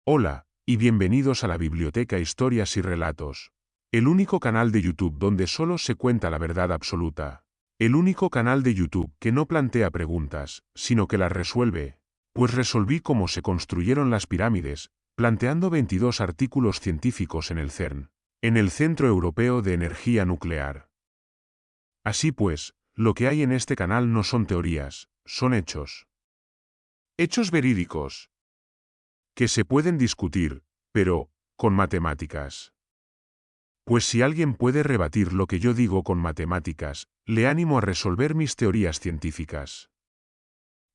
Hola, y bienvenidos a la Biblioteca Historias y Relatos. El único canal de YouTube donde solo se cuenta la verdad absoluta. El único canal de YouTube que no plantea preguntas, sino que las resuelve. Pues resolví cómo se construyeron las pirámides, planteando 22 artículos científicos en el CERN, en el Centro Europeo de Energía Nuclear. Así pues, lo que hay en este canal no son teorías, son hechos. Hechos verídicos. Que se pueden discutir, pero, con matemáticas. Pues si alguien puede rebatir lo que yo digo con matemáticas, le animo a resolver mis teorías científicas.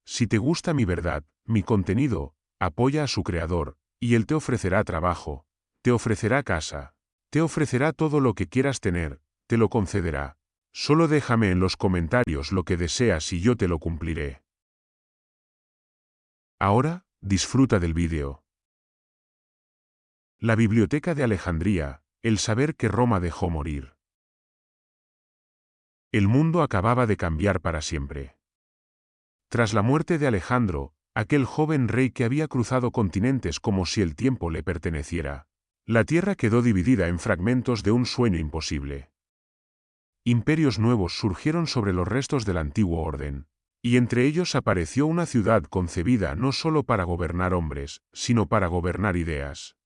Si te gusta mi verdad, mi contenido, apoya a su creador, y él te ofrecerá trabajo, te ofrecerá casa, te ofrecerá todo lo que quieras tener, te lo concederá. Solo déjame en los comentarios lo que deseas y yo te lo cumpliré. Ahora, disfruta del vídeo. La Biblioteca de Alejandría, el saber que Roma dejó morir. El mundo acababa de cambiar para siempre. Tras la muerte de Alejandro, aquel joven rey que había cruzado continentes como si el tiempo le perteneciera, la tierra quedó dividida en fragmentos de un sueño imposible. Imperios nuevos surgieron sobre los restos del antiguo orden, y entre ellos apareció una ciudad concebida no solo para gobernar hombres, sino para gobernar ideas.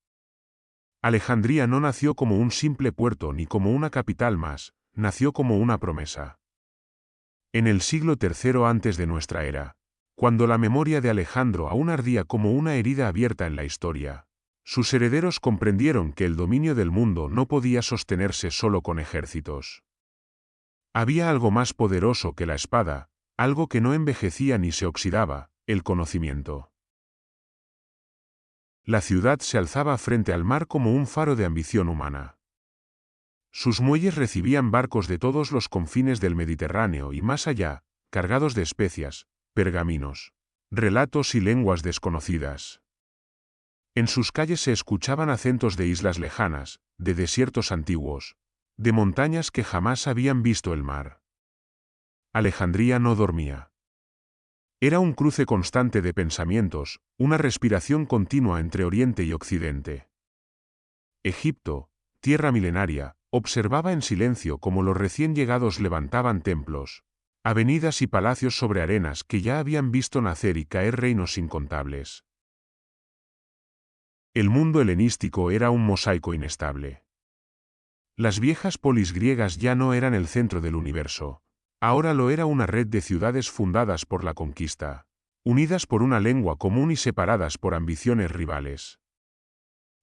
Alejandría no nació como un simple puerto ni como una capital más, nació como una promesa. En el siglo III antes de nuestra era, cuando la memoria de Alejandro aún ardía como una herida abierta en la historia, sus herederos comprendieron que el dominio del mundo no podía sostenerse solo con ejércitos. Había algo más poderoso que la espada, algo que no envejecía ni se oxidaba, el conocimiento. La ciudad se alzaba frente al mar como un faro de ambición humana. Sus muelles recibían barcos de todos los confines del Mediterráneo y más allá, cargados de especias, pergaminos, relatos y lenguas desconocidas. En sus calles se escuchaban acentos de islas lejanas, de desiertos antiguos, de montañas que jamás habían visto el mar. Alejandría no dormía. Era un cruce constante de pensamientos, una respiración continua entre Oriente y Occidente. Egipto, tierra milenaria, observaba en silencio cómo los recién llegados levantaban templos, avenidas y palacios sobre arenas que ya habían visto nacer y caer reinos incontables. El mundo helenístico era un mosaico inestable. Las viejas polis griegas ya no eran el centro del universo. Ahora lo era una red de ciudades fundadas por la conquista, unidas por una lengua común y separadas por ambiciones rivales.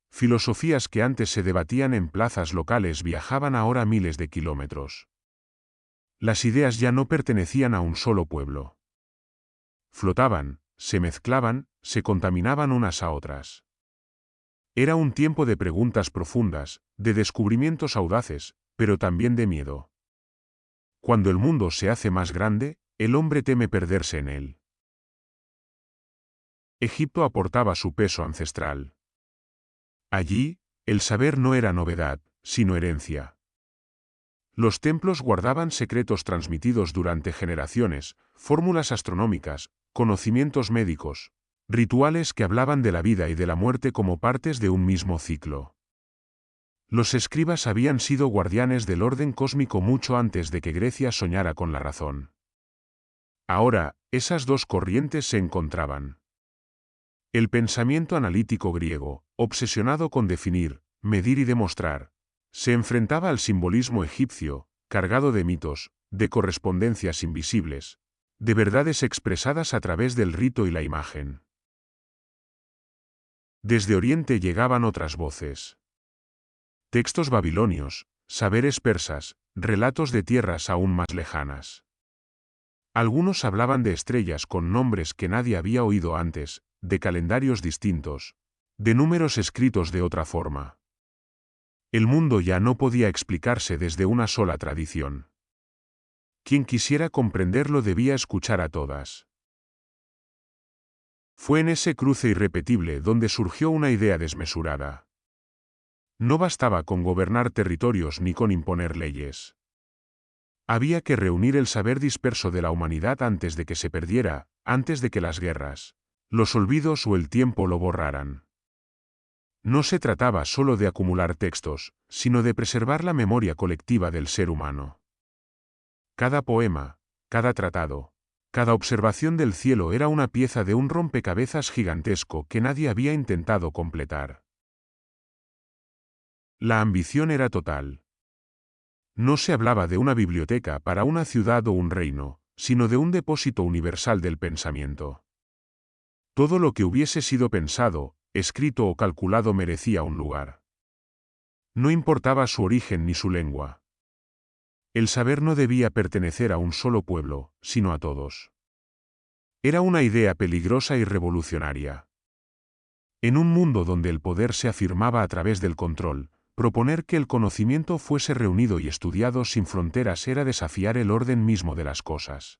Filosofías que antes se debatían en plazas locales viajaban ahora miles de kilómetros. Las ideas ya no pertenecían a un solo pueblo. Flotaban, se mezclaban, se contaminaban unas a otras. Era un tiempo de preguntas profundas, de descubrimientos audaces, pero también de miedo. Cuando el mundo se hace más grande, el hombre teme perderse en él. Egipto aportaba su peso ancestral. Allí, el saber no era novedad, sino herencia. Los templos guardaban secretos transmitidos durante generaciones, fórmulas astronómicas, conocimientos médicos, rituales que hablaban de la vida y de la muerte como partes de un mismo ciclo. Los escribas habían sido guardianes del orden cósmico mucho antes de que Grecia soñara con la razón. Ahora, esas dos corrientes se encontraban. El pensamiento analítico griego, obsesionado con definir, medir y demostrar, se enfrentaba al simbolismo egipcio, cargado de mitos, de correspondencias invisibles, de verdades expresadas a través del rito y la imagen. Desde Oriente llegaban otras voces. Textos babilonios, saberes persas, relatos de tierras aún más lejanas. Algunos hablaban de estrellas con nombres que nadie había oído antes, de calendarios distintos, de números escritos de otra forma. El mundo ya no podía explicarse desde una sola tradición. Quien quisiera comprenderlo debía escuchar a todas. Fue en ese cruce irrepetible donde surgió una idea desmesurada. No bastaba con gobernar territorios ni con imponer leyes. Había que reunir el saber disperso de la humanidad antes de que se perdiera, antes de que las guerras, los olvidos o el tiempo lo borraran. No se trataba solo de acumular textos, sino de preservar la memoria colectiva del ser humano. Cada poema, cada tratado, cada observación del cielo era una pieza de un rompecabezas gigantesco que nadie había intentado completar. La ambición era total. No se hablaba de una biblioteca para una ciudad o un reino, sino de un depósito universal del pensamiento. Todo lo que hubiese sido pensado, escrito o calculado merecía un lugar. No importaba su origen ni su lengua. El saber no debía pertenecer a un solo pueblo, sino a todos. Era una idea peligrosa y revolucionaria. En un mundo donde el poder se afirmaba a través del control, proponer que el conocimiento fuese reunido y estudiado sin fronteras era desafiar el orden mismo de las cosas.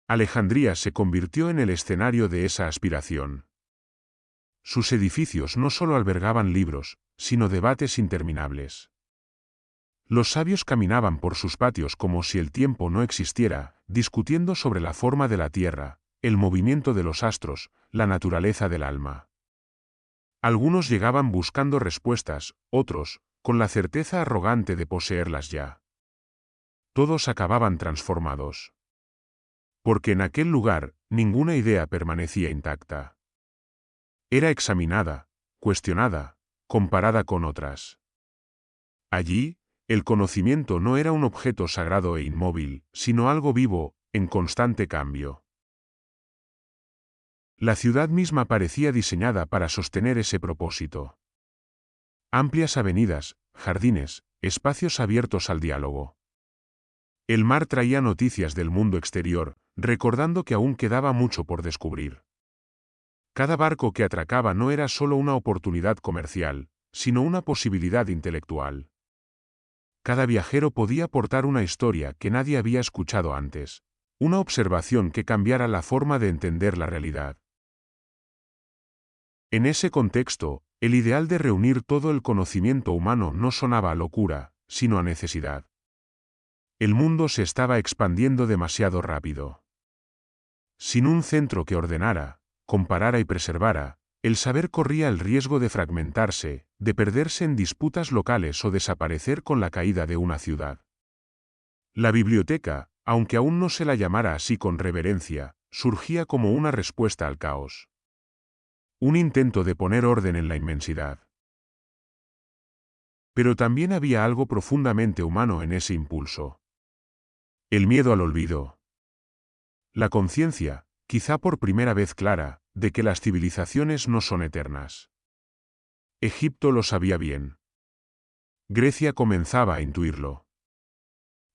Alejandría se convirtió en el escenario de esa aspiración. Sus edificios no solo albergaban libros, sino debates interminables. Los sabios caminaban por sus patios como si el tiempo no existiera, discutiendo sobre la forma de la tierra, el movimiento de los astros, la naturaleza del alma. Algunos llegaban buscando respuestas, otros, con la certeza arrogante de poseerlas ya. Todos acababan transformados. Porque en aquel lugar, ninguna idea permanecía intacta. Era examinada, cuestionada, comparada con otras. Allí, el conocimiento no era un objeto sagrado e inmóvil, sino algo vivo, en constante cambio. La ciudad misma parecía diseñada para sostener ese propósito. Amplias avenidas, jardines, espacios abiertos al diálogo. El mar traía noticias del mundo exterior, recordando que aún quedaba mucho por descubrir. Cada barco que atracaba no era solo una oportunidad comercial, sino una posibilidad intelectual. Cada viajero podía aportar una historia que nadie había escuchado antes, una observación que cambiara la forma de entender la realidad. En ese contexto, el ideal de reunir todo el conocimiento humano no sonaba a locura, sino a necesidad. El mundo se estaba expandiendo demasiado rápido. Sin un centro que ordenara, comparara y preservara, el saber corría el riesgo de fragmentarse, de perderse en disputas locales o desaparecer con la caída de una ciudad. La biblioteca, aunque aún no se la llamara así con reverencia, surgía como una respuesta al caos. Un intento de poner orden en la inmensidad. Pero también había algo profundamente humano en ese impulso. El miedo al olvido. La conciencia, quizá por primera vez clara, de que las civilizaciones no son eternas. Egipto lo sabía bien. Grecia comenzaba a intuirlo.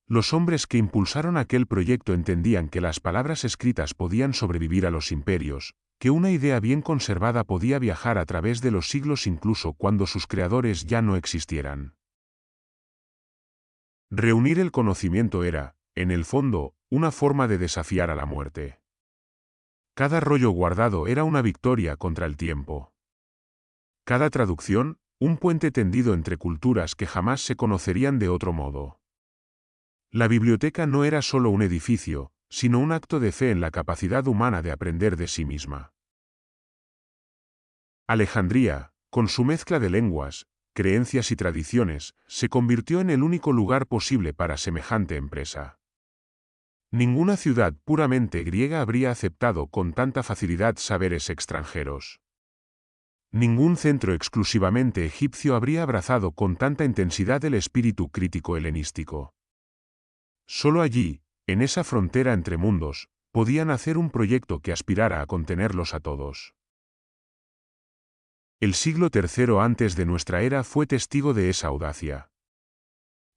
Los hombres que impulsaron aquel proyecto entendían que las palabras escritas podían sobrevivir a los imperios, que una idea bien conservada podía viajar a través de los siglos incluso cuando sus creadores ya no existieran. Reunir el conocimiento era, en el fondo, una forma de desafiar a la muerte. Cada rollo guardado era una victoria contra el tiempo. Cada traducción, un puente tendido entre culturas que jamás se conocerían de otro modo. La biblioteca no era solo un edificio, sino un acto de fe en la capacidad humana de aprender de sí misma. Alejandría, con su mezcla de lenguas, creencias y tradiciones, se convirtió en el único lugar posible para semejante empresa. Ninguna ciudad puramente griega habría aceptado con tanta facilidad saberes extranjeros. Ningún centro exclusivamente egipcio habría abrazado con tanta intensidad el espíritu crítico helenístico. Solo allí, en esa frontera entre mundos, podían hacer un proyecto que aspirara a contenerlos a todos. El siglo III antes de nuestra era fue testigo de esa audacia.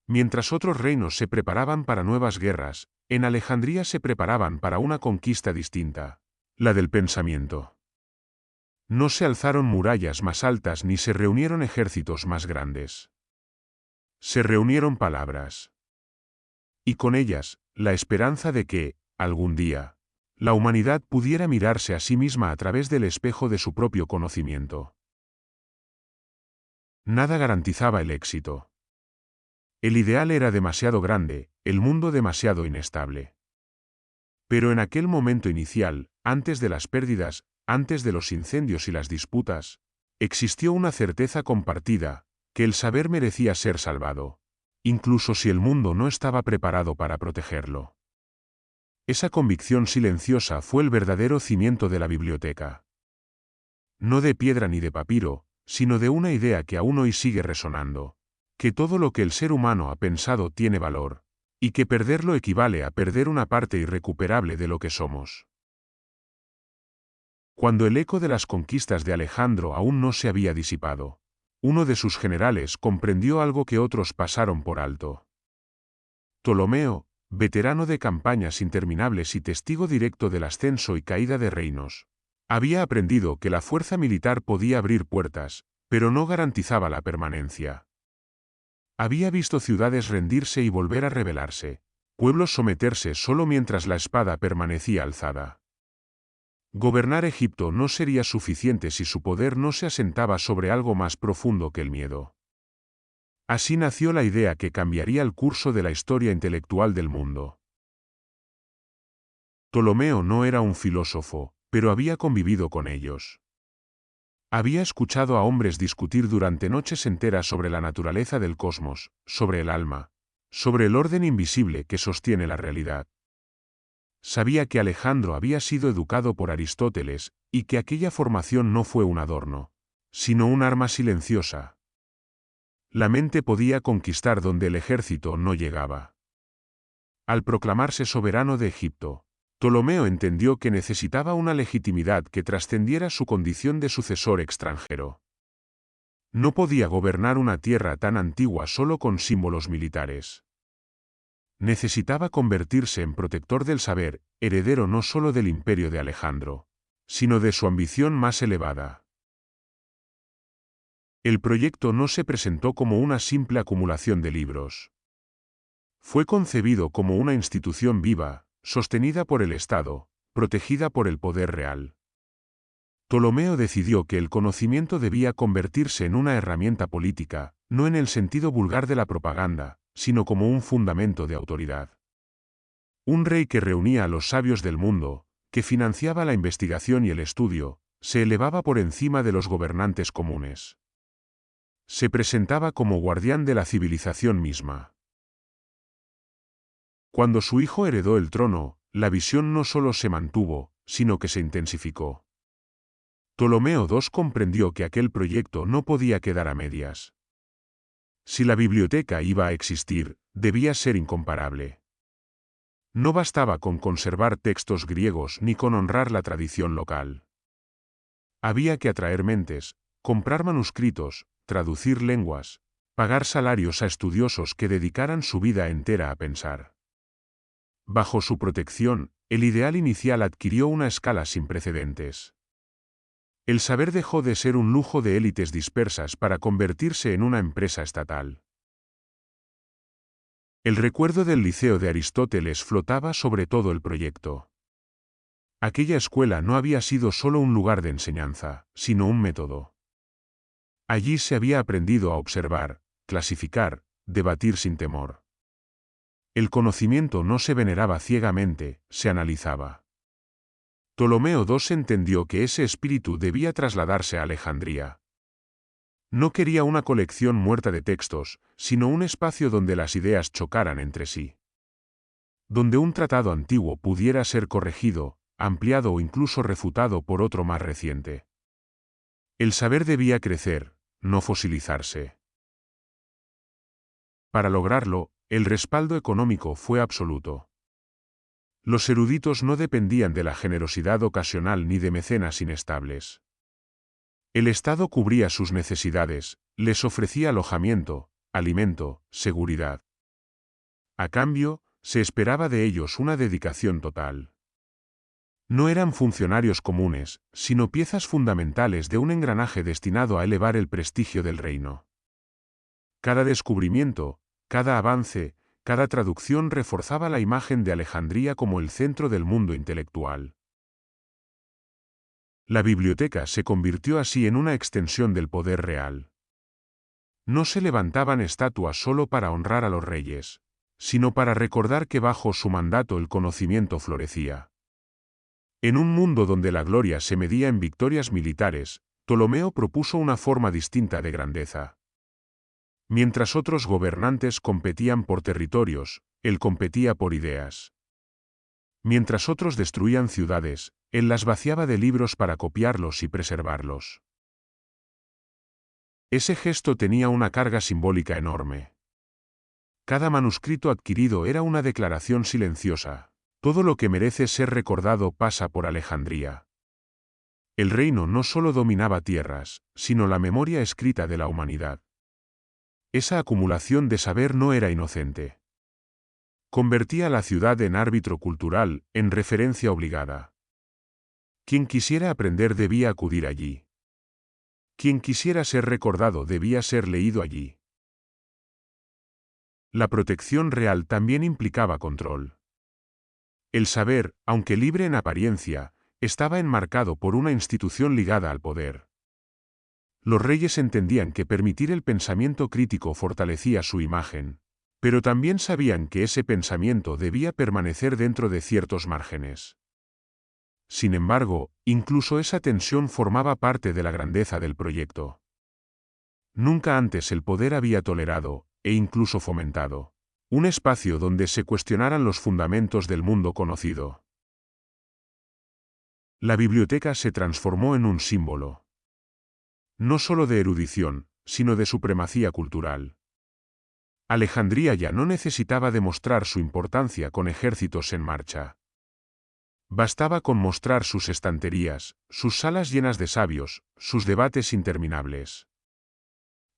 Mientras otros reinos se preparaban para nuevas guerras, en Alejandría se preparaban para una conquista distinta, la del pensamiento. No se alzaron murallas más altas ni se reunieron ejércitos más grandes. Se reunieron palabras. Y con ellas, la esperanza de que, algún día, la humanidad pudiera mirarse a sí misma a través del espejo de su propio conocimiento. Nada garantizaba el éxito. El ideal era demasiado grande, el mundo demasiado inestable. Pero en aquel momento inicial, antes de las pérdidas, antes de los incendios y las disputas, Existió una certeza compartida, que el saber merecía ser salvado, incluso si el mundo no estaba preparado para protegerlo. Esa convicción silenciosa fue el verdadero cimiento de la biblioteca. No de piedra ni de papiro, sino de una idea que aún hoy sigue resonando, que todo lo que el ser humano ha pensado tiene valor, y que perderlo equivale a perder una parte irrecuperable de lo que somos. Cuando el eco de las conquistas de Alejandro aún no se había disipado, uno de sus generales comprendió algo que otros pasaron por alto. Ptolomeo, veterano de campañas interminables y testigo directo del ascenso y caída de reinos, había aprendido que la fuerza militar podía abrir puertas, pero no garantizaba la permanencia. Había visto ciudades rendirse y volver a rebelarse, pueblos someterse solo mientras la espada permanecía alzada. Gobernar Egipto no sería suficiente si su poder no se asentaba sobre algo más profundo que el miedo. Así nació la idea que cambiaría el curso de la historia intelectual del mundo. Ptolomeo no era un filósofo, pero había convivido con ellos. Había escuchado a hombres discutir durante noches enteras sobre la naturaleza del cosmos, sobre el alma, sobre el orden invisible que sostiene la realidad. Sabía que Alejandro había sido educado por Aristóteles, y que aquella formación no fue un adorno, sino un arma silenciosa. La mente podía conquistar donde el ejército no llegaba. Al proclamarse soberano de Egipto, Ptolomeo entendió que necesitaba una legitimidad que trascendiera su condición de sucesor extranjero. No podía gobernar una tierra tan antigua solo con símbolos militares. Necesitaba convertirse en protector del saber, heredero no solo del imperio de Alejandro, sino de su ambición más elevada. El proyecto no se presentó como una simple acumulación de libros. Fue concebido como una institución viva, sostenida por el Estado, protegida por el poder real. Ptolomeo decidió que el conocimiento debía convertirse en una herramienta política, no en el sentido vulgar de la propaganda, sino como un fundamento de autoridad. Un rey que reunía a los sabios del mundo, que financiaba la investigación y el estudio, se elevaba por encima de los gobernantes comunes. Se presentaba como guardián de la civilización misma. Cuando su hijo heredó el trono, la visión no solo se mantuvo, sino que se intensificó. Ptolomeo II comprendió que aquel proyecto no podía quedar a medias. Si la biblioteca iba a existir, debía ser incomparable. No bastaba con conservar textos griegos ni con honrar la tradición local. Había que atraer mentes, comprar manuscritos, traducir lenguas, pagar salarios a estudiosos que dedicaran su vida entera a pensar. Bajo su protección, el ideal inicial adquirió una escala sin precedentes. El saber dejó de ser un lujo de élites dispersas para convertirse en una empresa estatal. El recuerdo del Liceo de Aristóteles flotaba sobre todo el proyecto. Aquella escuela no había sido solo un lugar de enseñanza, sino un método. Allí se había aprendido a observar, clasificar, debatir sin temor. El conocimiento no se veneraba ciegamente, se analizaba. Ptolomeo II entendió que ese espíritu debía trasladarse a Alejandría. No quería una colección muerta de textos, sino un espacio donde las ideas chocaran entre sí. Donde un tratado antiguo pudiera ser corregido, ampliado o incluso refutado por otro más reciente. El saber debía crecer, no fosilizarse. Para lograrlo, el respaldo económico fue absoluto. Los eruditos no dependían de la generosidad ocasional ni de mecenas inestables. El Estado cubría sus necesidades, les ofrecía alojamiento, alimento, seguridad. A cambio, se esperaba de ellos una dedicación total. No eran funcionarios comunes, sino piezas fundamentales de un engranaje destinado a elevar el prestigio del reino. Cada descubrimiento, cada avance, cada traducción reforzaba la imagen de Alejandría como el centro del mundo intelectual. La biblioteca se convirtió así en una extensión del poder real. No se levantaban estatuas solo para honrar a los reyes, sino para recordar que bajo su mandato el conocimiento florecía. En un mundo donde la gloria se medía en victorias militares, Ptolomeo propuso una forma distinta de grandeza. Mientras otros gobernantes competían por territorios, él competía por ideas. Mientras otros destruían ciudades, él las vaciaba de libros para copiarlos y preservarlos. Ese gesto tenía una carga simbólica enorme. Cada manuscrito adquirido era una declaración silenciosa. Todo lo que merece ser recordado pasa por Alejandría. El reino no solo dominaba tierras, sino la memoria escrita de la humanidad. Esa acumulación de saber no era inocente. Convertía a la ciudad en árbitro cultural, en referencia obligada. Quien quisiera aprender debía acudir allí. Quien quisiera ser recordado debía ser leído allí. La protección real también implicaba control. El saber, aunque libre en apariencia, estaba enmarcado por una institución ligada al poder. Los reyes entendían que permitir el pensamiento crítico fortalecía su imagen, pero también sabían que ese pensamiento debía permanecer dentro de ciertos márgenes. Sin embargo, incluso esa tensión formaba parte de la grandeza del proyecto. Nunca antes el poder había tolerado, e incluso fomentado, un espacio donde se cuestionaran los fundamentos del mundo conocido. La biblioteca se transformó en un símbolo. No solo de erudición, sino de supremacía cultural. Alejandría ya no necesitaba demostrar su importancia con ejércitos en marcha. Bastaba con mostrar sus estanterías, sus salas llenas de sabios, sus debates interminables.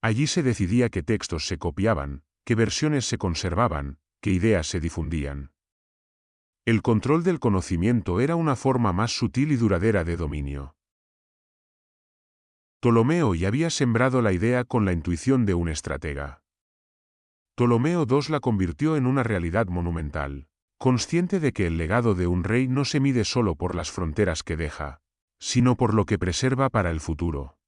Allí se decidía qué textos se copiaban, qué versiones se conservaban, qué ideas se difundían. El control del conocimiento era una forma más sutil y duradera de dominio. Ptolomeo ya había sembrado la idea con la intuición de un estratega. Ptolomeo II la convirtió en una realidad monumental, consciente de que el legado de un rey no se mide solo por las fronteras que deja, sino por lo que preserva para el futuro.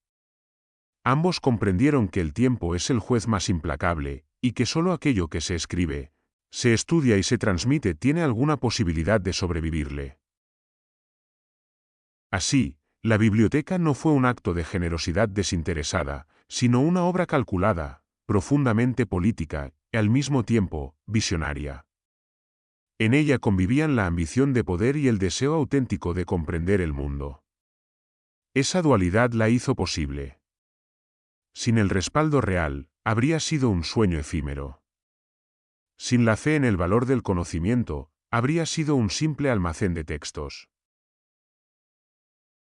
Ambos comprendieron que el tiempo es el juez más implacable, y que solo aquello que se escribe, se estudia y se transmite tiene alguna posibilidad de sobrevivirle. Así, la biblioteca no fue un acto de generosidad desinteresada, sino una obra calculada, profundamente política, y al mismo tiempo, visionaria. En ella convivían la ambición de poder y el deseo auténtico de comprender el mundo. Esa dualidad la hizo posible. Sin el respaldo real, habría sido un sueño efímero. Sin la fe en el valor del conocimiento, habría sido un simple almacén de textos.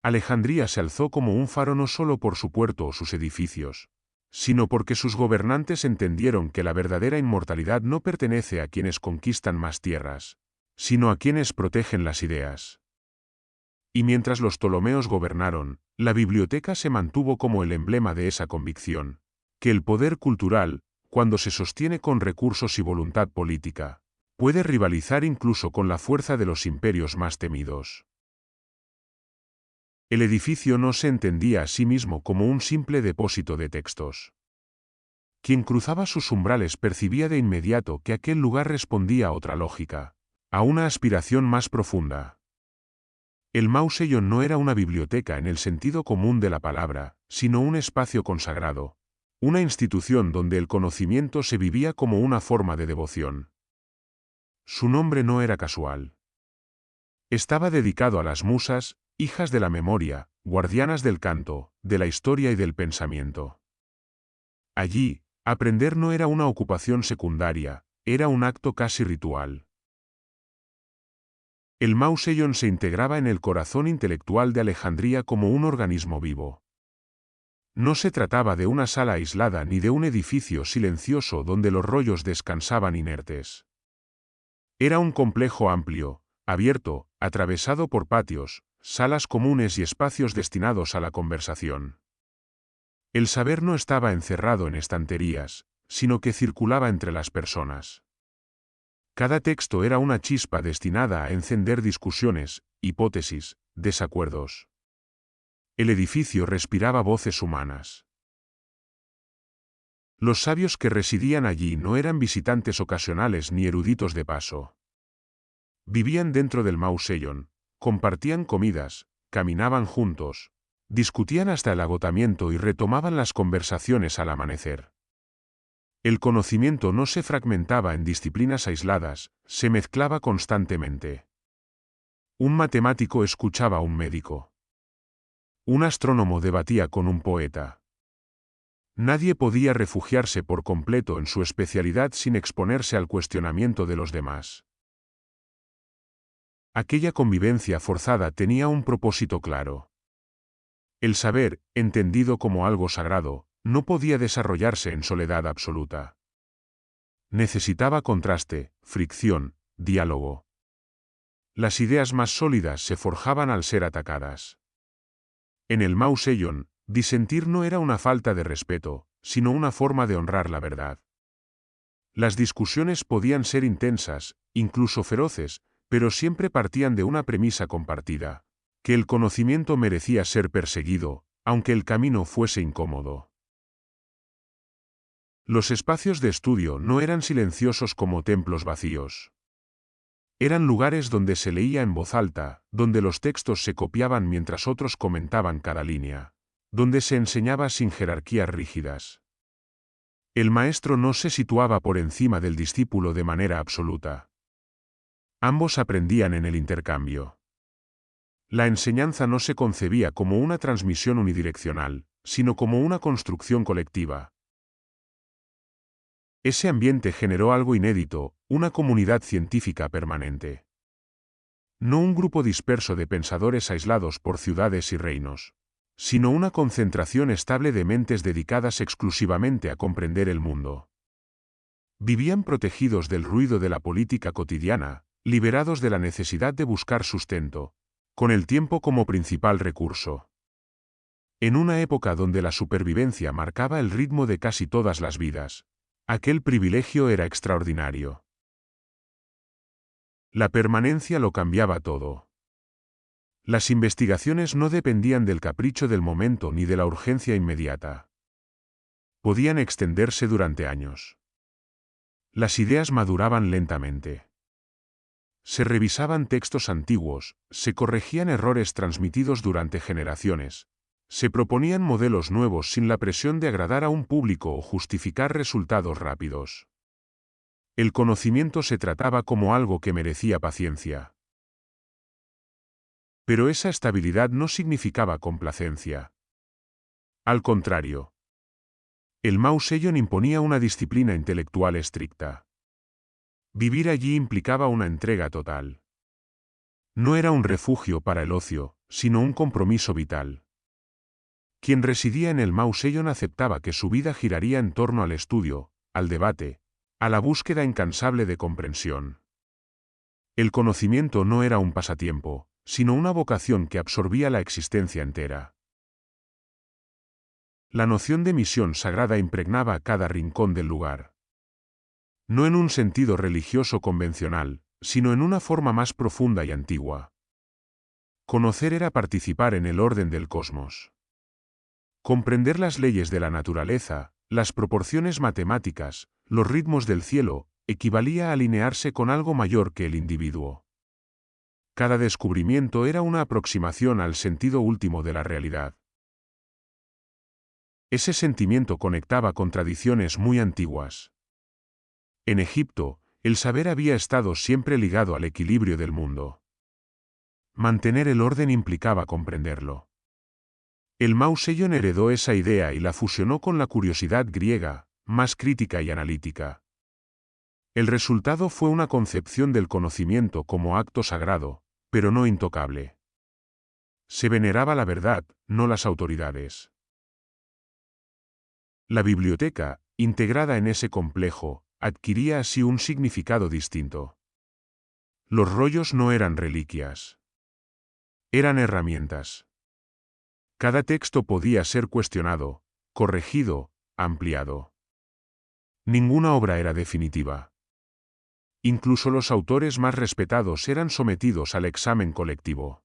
Alejandría se alzó como un faro no solo por su puerto o sus edificios, sino porque sus gobernantes entendieron que la verdadera inmortalidad no pertenece a quienes conquistan más tierras, sino a quienes protegen las ideas. Y mientras los Ptolomeos gobernaron, la biblioteca se mantuvo como el emblema de esa convicción, que el poder cultural, cuando se sostiene con recursos y voluntad política, puede rivalizar incluso con la fuerza de los imperios más temidos. El edificio no se entendía a sí mismo como un simple depósito de textos. Quien cruzaba sus umbrales percibía de inmediato que aquel lugar respondía a otra lógica, a una aspiración más profunda. El Mausoleo no era una biblioteca en el sentido común de la palabra, sino un espacio consagrado, una institución donde el conocimiento se vivía como una forma de devoción. Su nombre no era casual. Estaba dedicado a las musas, hijas de la memoria, guardianas del canto, de la historia y del pensamiento. Allí, aprender no era una ocupación secundaria, era un acto casi ritual. El Mausoleo se integraba en el corazón intelectual de Alejandría como un organismo vivo. No se trataba de una sala aislada ni de un edificio silencioso donde los rollos descansaban inertes. Era un complejo amplio, abierto, atravesado por patios, salas comunes y espacios destinados a la conversación. El saber no estaba encerrado en estanterías, sino que circulaba entre las personas. Cada texto era una chispa destinada a encender discusiones, hipótesis, desacuerdos. El edificio respiraba voces humanas. Los sabios que residían allí no eran visitantes ocasionales ni eruditos de paso. Vivían dentro del Mausoleo, compartían comidas, caminaban juntos, Discutían hasta el agotamiento y retomaban las conversaciones al amanecer. El conocimiento no se fragmentaba en disciplinas aisladas, se mezclaba constantemente. Un matemático escuchaba a un médico. Un astrónomo debatía con un poeta. Nadie podía refugiarse por completo en su especialidad sin exponerse al cuestionamiento de los demás. Aquella convivencia forzada tenía un propósito claro. El saber, entendido como algo sagrado, no podía desarrollarse en soledad absoluta. Necesitaba contraste, fricción, diálogo. Las ideas más sólidas se forjaban al ser atacadas. En el Mao Zedong, disentir no era una falta de respeto, sino una forma de honrar la verdad. Las discusiones podían ser intensas, incluso feroces, pero siempre partían de una premisa compartida: que el conocimiento merecía ser perseguido, aunque el camino fuese incómodo. Los espacios de estudio no eran silenciosos como templos vacíos. Eran lugares donde se leía en voz alta, donde los textos se copiaban mientras otros comentaban cada línea, donde se enseñaba sin jerarquías rígidas. El maestro no se situaba por encima del discípulo de manera absoluta. Ambos aprendían en el intercambio. La enseñanza no se concebía como una transmisión unidireccional, sino como una construcción colectiva. Ese ambiente generó algo inédito, una comunidad científica permanente. No un grupo disperso de pensadores aislados por ciudades y reinos, sino una concentración estable de mentes dedicadas exclusivamente a comprender el mundo. Vivían protegidos del ruido de la política cotidiana, liberados de la necesidad de buscar sustento, con el tiempo como principal recurso. En una época donde la supervivencia marcaba el ritmo de casi todas las vidas, aquel privilegio era extraordinario. La permanencia lo cambiaba todo. Las investigaciones no dependían del capricho del momento ni de la urgencia inmediata. Podían extenderse durante años. Las ideas maduraban lentamente. Se revisaban textos antiguos, se corregían errores transmitidos durante generaciones, se proponían modelos nuevos sin la presión de agradar a un público o justificar resultados rápidos. El conocimiento se trataba como algo que merecía paciencia. Pero esa estabilidad no significaba complacencia. Al contrario. El Mao Zedong imponía una disciplina intelectual estricta. Vivir allí implicaba una entrega total. No era un refugio para el ocio, sino un compromiso vital. Quien residía en el Mao Zedong aceptaba que su vida giraría en torno al estudio, al debate, a la búsqueda incansable de comprensión. El conocimiento no era un pasatiempo, sino una vocación que absorbía la existencia entera. La noción de misión sagrada impregnaba cada rincón del lugar. No en un sentido religioso convencional, sino en una forma más profunda y antigua. Conocer era participar en el orden del cosmos. Comprender las leyes de la naturaleza, las proporciones matemáticas, los ritmos del cielo, equivalía a alinearse con algo mayor que el individuo. Cada descubrimiento era una aproximación al sentido último de la realidad. Ese sentimiento conectaba con tradiciones muy antiguas. En Egipto, el saber había estado siempre ligado al equilibrio del mundo. Mantener el orden implicaba comprenderlo. El Mao Zedong heredó esa idea y la fusionó con la curiosidad griega, más crítica y analítica. El resultado fue una concepción del conocimiento como acto sagrado, pero no intocable. Se veneraba la verdad, no las autoridades. La biblioteca, integrada en ese complejo, adquiría así un significado distinto. Los rollos no eran reliquias. Eran herramientas. Cada texto podía ser cuestionado, corregido, ampliado. Ninguna obra era definitiva. Incluso los autores más respetados eran sometidos al examen colectivo.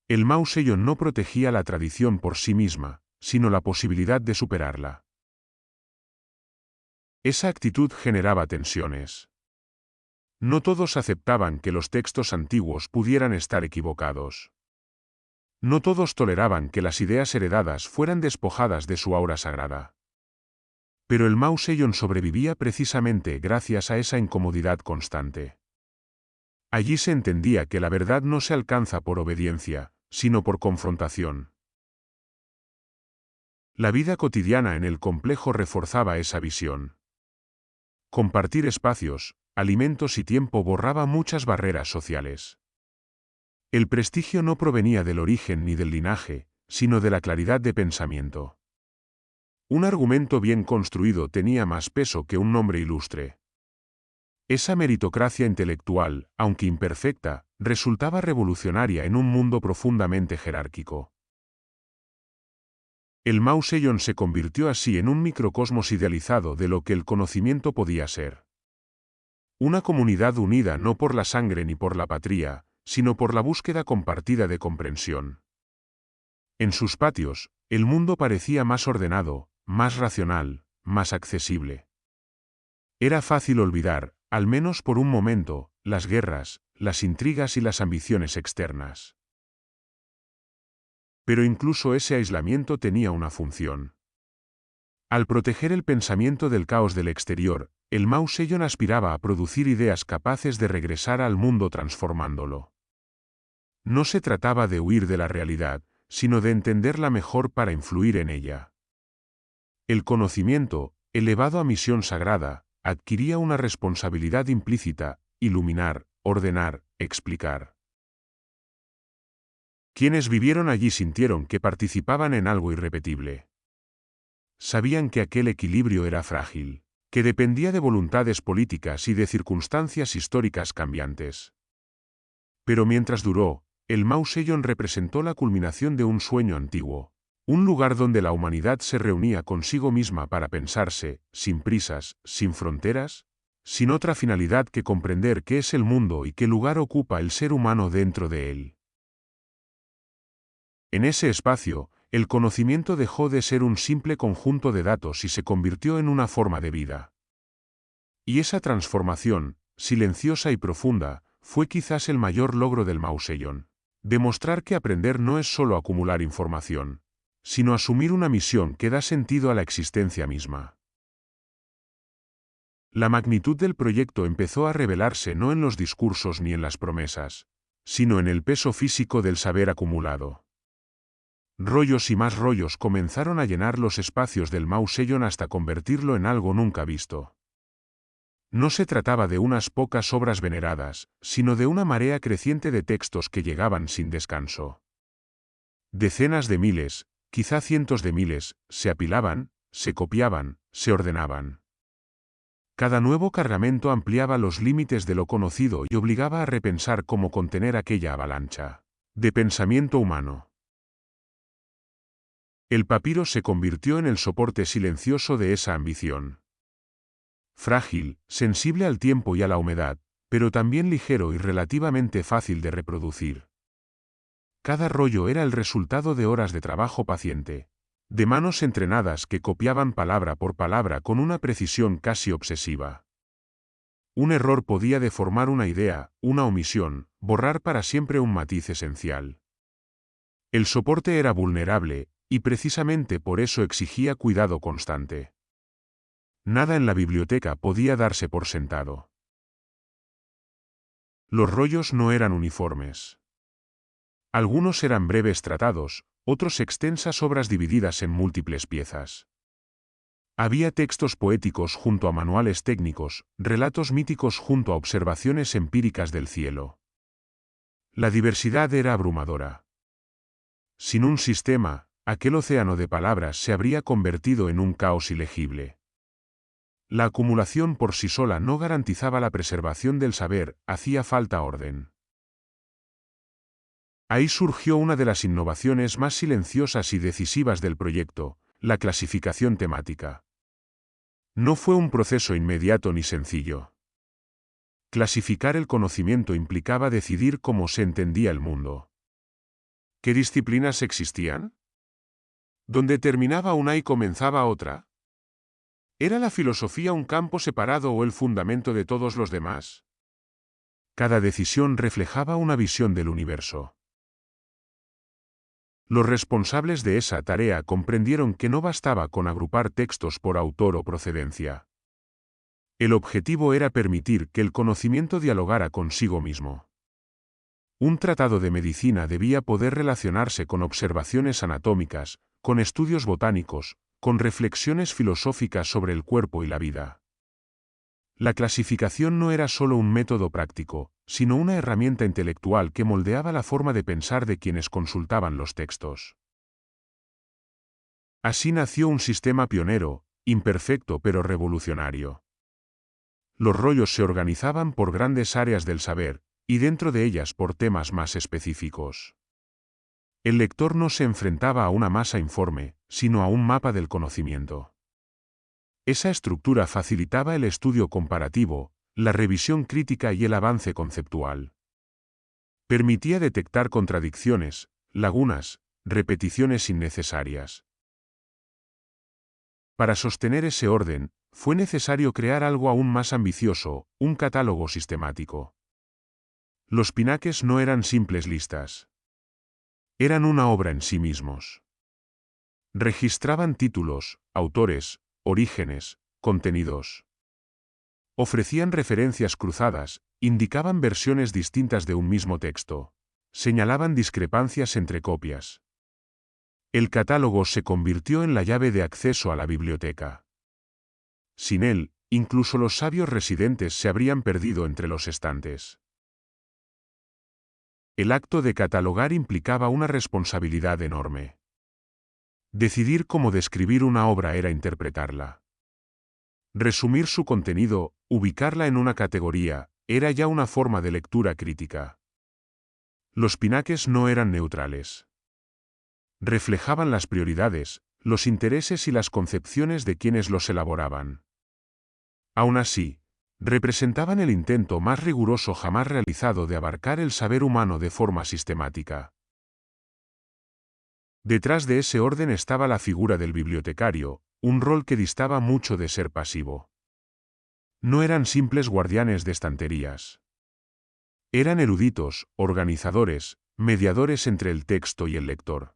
El Mao Zedong no protegía la tradición por sí misma, sino la posibilidad de superarla. Esa actitud generaba tensiones. No todos aceptaban que los textos antiguos pudieran estar equivocados. No todos toleraban que las ideas heredadas fueran despojadas de su aura sagrada. Pero el Mao Zedong sobrevivía precisamente gracias a esa incomodidad constante. Allí se entendía que la verdad no se alcanza por obediencia, sino por confrontación. La vida cotidiana en el complejo reforzaba esa visión. Compartir espacios, alimentos y tiempo borraba muchas barreras sociales. El prestigio no provenía del origen ni del linaje, sino de la claridad de pensamiento. Un argumento bien construido tenía más peso que un nombre ilustre. Esa meritocracia intelectual, aunque imperfecta, resultaba revolucionaria en un mundo profundamente jerárquico. El Mao Zedong se convirtió así en un microcosmos idealizado de lo que el conocimiento podía ser. Una comunidad unida no por la sangre ni por la patria, sino por la búsqueda compartida de comprensión. En sus patios, el mundo parecía más ordenado, más racional, más accesible. Era fácil olvidar, al menos por un momento, las guerras, las intrigas y las ambiciones externas. Pero incluso ese aislamiento tenía una función. Al proteger el pensamiento del caos del exterior, el Mao Zedong aspiraba a producir ideas capaces de regresar al mundo transformándolo. No se trataba de huir de la realidad, sino de entenderla mejor para influir en ella. El conocimiento, elevado a misión sagrada, adquiría una responsabilidad implícita: iluminar, ordenar, explicar. Quienes vivieron allí sintieron que participaban en algo irrepetible. Sabían que aquel equilibrio era frágil, que dependía de voluntades políticas y de circunstancias históricas cambiantes. Pero mientras duró, el Mao Zedong representó la culminación de un sueño antiguo, un lugar donde la humanidad se reunía consigo misma para pensarse, sin prisas, sin fronteras, sin otra finalidad que comprender qué es el mundo y qué lugar ocupa el ser humano dentro de él. En ese espacio, el conocimiento dejó de ser un simple conjunto de datos y se convirtió en una forma de vida. Y esa transformación, silenciosa y profunda, fue quizás el mayor logro del Mao Zedong. Demostrar que aprender no es solo acumular información, sino asumir una misión que da sentido a la existencia misma. La magnitud del proyecto empezó a revelarse no en los discursos ni en las promesas, sino en el peso físico del saber acumulado. Rollos y más rollos comenzaron a llenar los espacios del Mao Zedong hasta convertirlo en algo nunca visto. No se trataba de unas pocas obras veneradas, sino de una marea creciente de textos que llegaban sin descanso. Decenas de miles, quizá cientos de miles, se apilaban, se copiaban, se ordenaban. Cada nuevo cargamento ampliaba los límites de lo conocido y obligaba a repensar cómo contener aquella avalancha de pensamiento humano. El papiro se convirtió en el soporte silencioso de esa ambición. Frágil, sensible al tiempo y a la humedad, pero también ligero y relativamente fácil de reproducir. Cada rollo era el resultado de horas de trabajo paciente, de manos entrenadas que copiaban palabra por palabra con una precisión casi obsesiva. Un error podía deformar una idea, una omisión, borrar para siempre un matiz esencial. El soporte era vulnerable, y precisamente por eso exigía cuidado constante. Nada en la biblioteca podía darse por sentado. Los rollos no eran uniformes. Algunos eran breves tratados, otros extensas obras divididas en múltiples piezas. Había textos poéticos junto a manuales técnicos, relatos míticos junto a observaciones empíricas del cielo. La diversidad era abrumadora. Sin un sistema, aquel océano de palabras se habría convertido en un caos ilegible. La acumulación por sí sola no garantizaba la preservación del saber, hacía falta orden. Ahí surgió una de las innovaciones más silenciosas y decisivas del proyecto, la clasificación temática. No fue un proceso inmediato ni sencillo. Clasificar el conocimiento implicaba decidir cómo se entendía el mundo. ¿Qué disciplinas existían? ¿Dónde terminaba una y comenzaba otra? ¿Era la filosofía un campo separado o el fundamento de todos los demás? Cada decisión reflejaba una visión del universo. Los responsables de esa tarea comprendieron que no bastaba con agrupar textos por autor o procedencia. El objetivo era permitir que el conocimiento dialogara consigo mismo. Un tratado de medicina debía poder relacionarse con observaciones anatómicas, con estudios botánicos, con reflexiones filosóficas sobre el cuerpo y la vida. La clasificación no era solo un método práctico, sino una herramienta intelectual que moldeaba la forma de pensar de quienes consultaban los textos. Así nació un sistema pionero, imperfecto pero revolucionario. Los rollos se organizaban por grandes áreas del saber, y dentro de ellas por temas más específicos. El lector no se enfrentaba a una masa informe, sino a un mapa del conocimiento. Esa estructura facilitaba el estudio comparativo, la revisión crítica y el avance conceptual. Permitía detectar contradicciones, lagunas, repeticiones innecesarias. Para sostener ese orden, fue necesario crear algo aún más ambicioso, un catálogo sistemático. Los pinaques no eran simples listas. Eran una obra en sí mismos. Registraban títulos, autores, orígenes, contenidos. Ofrecían referencias cruzadas, indicaban versiones distintas de un mismo texto. Señalaban discrepancias entre copias. El catálogo se convirtió en la llave de acceso a la biblioteca. Sin él, incluso los sabios residentes se habrían perdido entre los estantes. El acto de catalogar implicaba una responsabilidad enorme. Decidir cómo describir una obra era interpretarla. Resumir su contenido, ubicarla en una categoría, era ya una forma de lectura crítica. Los pinaques no eran neutrales. Reflejaban las prioridades, los intereses y las concepciones de quienes los elaboraban. Aún así, representaban el intento más riguroso jamás realizado de abarcar el saber humano de forma sistemática. Detrás de ese orden estaba la figura del bibliotecario, un rol que distaba mucho de ser pasivo. No eran simples guardianes de estanterías. Eran eruditos, organizadores, mediadores entre el texto y el lector.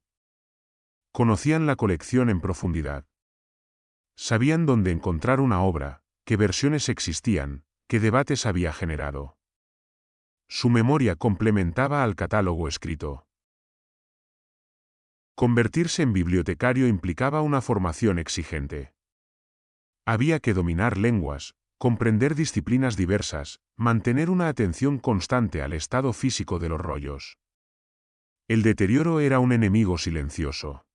Conocían la colección en profundidad. Sabían dónde encontrar una obra, qué versiones existían, qué debates había generado. Su memoria complementaba al catálogo escrito. Convertirse en bibliotecario implicaba una formación exigente. Había que dominar lenguas, comprender disciplinas diversas, mantener una atención constante al estado físico de los rollos. El deterioro era un enemigo silencioso.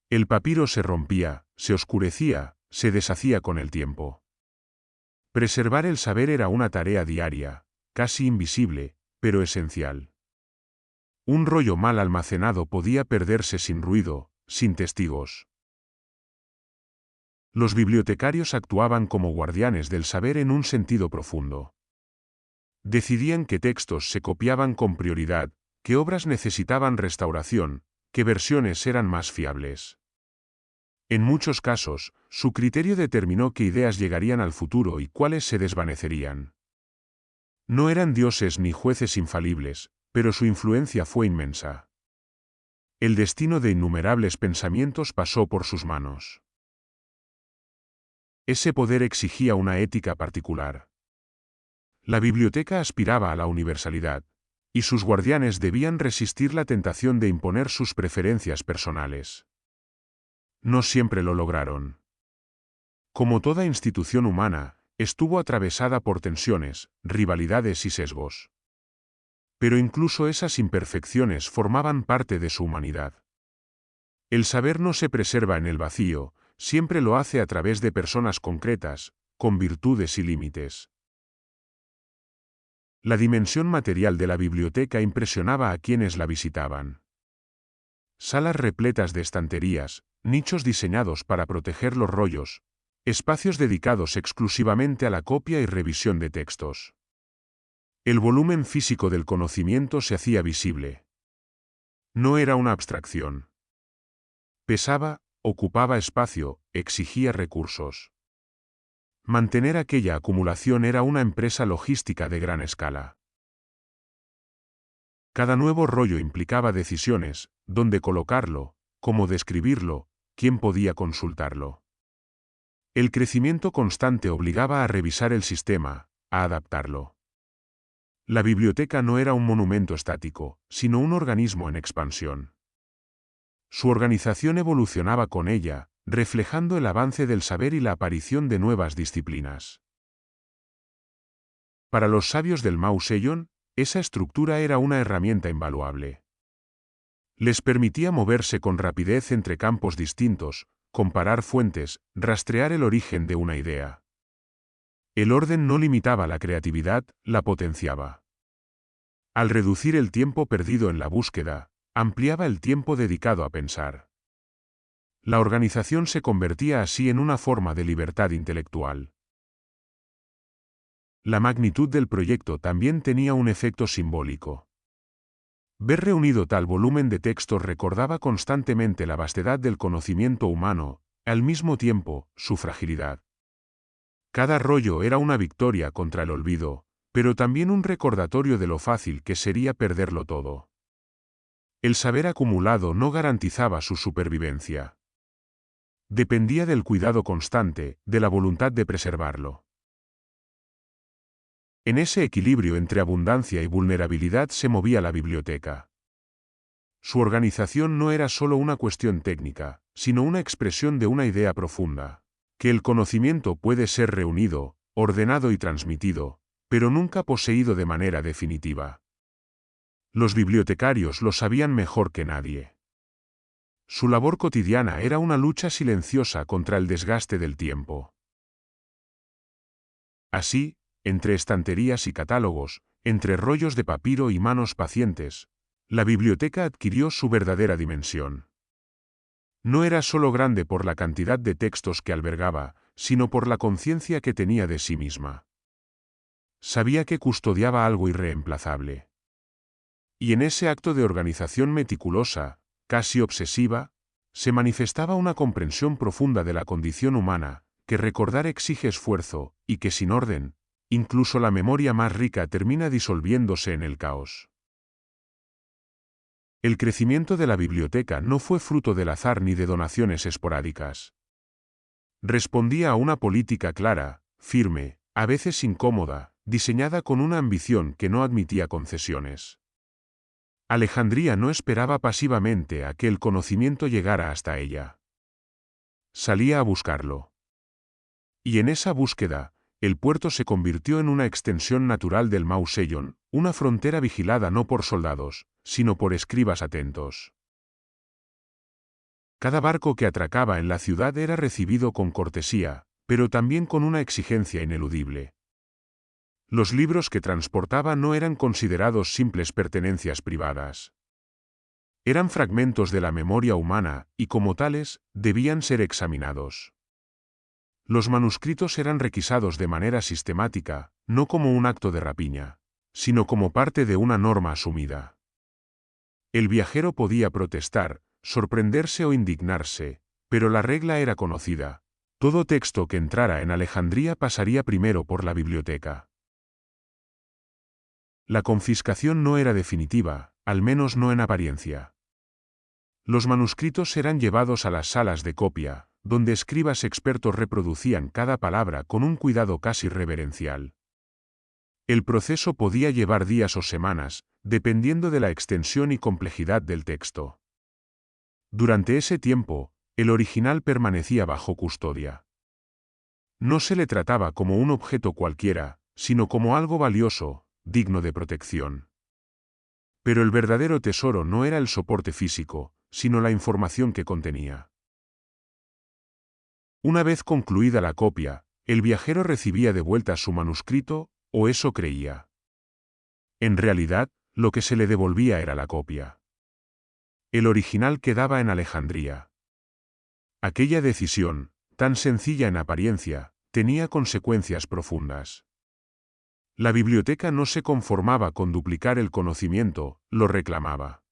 El papiro se rompía, se oscurecía, se deshacía con el tiempo. Preservar el saber era una tarea diaria, casi invisible, pero esencial. Un rollo mal almacenado podía perderse sin ruido, sin testigos. Los bibliotecarios actuaban como guardianes del saber en un sentido profundo. Decidían qué textos se copiaban con prioridad, qué obras necesitaban restauración, qué versiones eran más fiables. En muchos casos, su criterio determinó qué ideas llegarían al futuro y cuáles se desvanecerían. No eran dioses ni jueces infalibles, pero su influencia fue inmensa. El destino de innumerables pensamientos pasó por sus manos. Ese poder exigía una ética particular. La biblioteca aspiraba a la universalidad, y sus guardianes debían resistir la tentación de imponer sus preferencias personales. No siempre lo lograron. Como toda institución humana, estuvo atravesada por tensiones, rivalidades y sesgos. Pero incluso esas imperfecciones formaban parte de su humanidad. El saber no se preserva en el vacío, siempre lo hace a través de personas concretas, con virtudes y límites. La dimensión material de la biblioteca impresionaba a quienes la visitaban. Salas repletas de estanterías, nichos diseñados para proteger los rollos, espacios dedicados exclusivamente a la copia y revisión de textos. El volumen físico del conocimiento se hacía visible. No era una abstracción. Pesaba, ocupaba espacio, exigía recursos. Mantener aquella acumulación era una empresa logística de gran escala. Cada nuevo rollo implicaba decisiones: dónde colocarlo, cómo describirlo, quién podía consultarlo. El crecimiento constante obligaba a revisar el sistema, a adaptarlo. La biblioteca no era un monumento estático, sino un organismo en expansión. Su organización evolucionaba con ella, reflejando el avance del saber y la aparición de nuevas disciplinas. Para los sabios del Mao Zedong, esa estructura era una herramienta invaluable. Les permitía moverse con rapidez entre campos distintos, comparar fuentes, rastrear el origen de una idea. El orden no limitaba la creatividad, la potenciaba. Al reducir el tiempo perdido en la búsqueda, ampliaba el tiempo dedicado a pensar. La organización se convertía así en una forma de libertad intelectual. La magnitud del proyecto también tenía un efecto simbólico. Ver reunido tal volumen de textos recordaba constantemente la vastedad del conocimiento humano, al mismo tiempo, su fragilidad. Cada rollo era una victoria contra el olvido, pero también un recordatorio de lo fácil que sería perderlo todo. El saber acumulado no garantizaba su supervivencia. Dependía del cuidado constante, de la voluntad de preservarlo. En ese equilibrio entre abundancia y vulnerabilidad se movía la biblioteca. Su organización no era solo una cuestión técnica, sino una expresión de una idea profunda: que el conocimiento puede ser reunido, ordenado y transmitido, pero nunca poseído de manera definitiva. Los bibliotecarios lo sabían mejor que nadie. Su labor cotidiana era una lucha silenciosa contra el desgaste del tiempo. Así, entre estanterías y catálogos, entre rollos de papiro y manos pacientes, la biblioteca adquirió su verdadera dimensión. No era solo grande por la cantidad de textos que albergaba, sino por la conciencia que tenía de sí misma. Sabía que custodiaba algo irreemplazable. Y en ese acto de organización meticulosa, casi obsesiva, se manifestaba una comprensión profunda de la condición humana, que recordar exige esfuerzo, y que sin orden, incluso la memoria más rica termina disolviéndose en el caos. El crecimiento de la biblioteca no fue fruto del azar ni de donaciones esporádicas. Respondía a una política clara, firme, a veces incómoda, diseñada con una ambición que no admitía concesiones. Alejandría no esperaba pasivamente a que el conocimiento llegara hasta ella. Salía a buscarlo. Y en esa búsqueda, el puerto se convirtió en una extensión natural del Mao Zedong, una frontera vigilada no por soldados, sino por escribas atentos. Cada barco que atracaba en la ciudad era recibido con cortesía, pero también con una exigencia ineludible. Los libros que transportaba no eran considerados simples pertenencias privadas. Eran fragmentos de la memoria humana, y como tales, debían ser examinados. Los manuscritos eran requisados de manera sistemática, no como un acto de rapiña, sino como parte de una norma asumida. El viajero podía protestar, sorprenderse o indignarse, pero la regla era conocida: todo texto que entrara en Alejandría pasaría primero por la biblioteca. La confiscación no era definitiva, al menos no en apariencia. Los manuscritos eran llevados a las salas de copia, donde escribas expertos reproducían cada palabra con un cuidado casi reverencial. El proceso podía llevar días o semanas, dependiendo de la extensión y complejidad del texto. Durante ese tiempo, el original permanecía bajo custodia. No se le trataba como un objeto cualquiera, sino como algo valioso, digno de protección. Pero el verdadero tesoro no era el soporte físico, sino la información que contenía. Una vez concluida la copia, el viajero recibía de vuelta su manuscrito, o eso creía. En realidad, lo que se le devolvía era la copia. El original quedaba en Alejandría. Aquella decisión, tan sencilla en apariencia, tenía consecuencias profundas. La biblioteca no se conformaba con duplicar el conocimiento, lo reclamaba.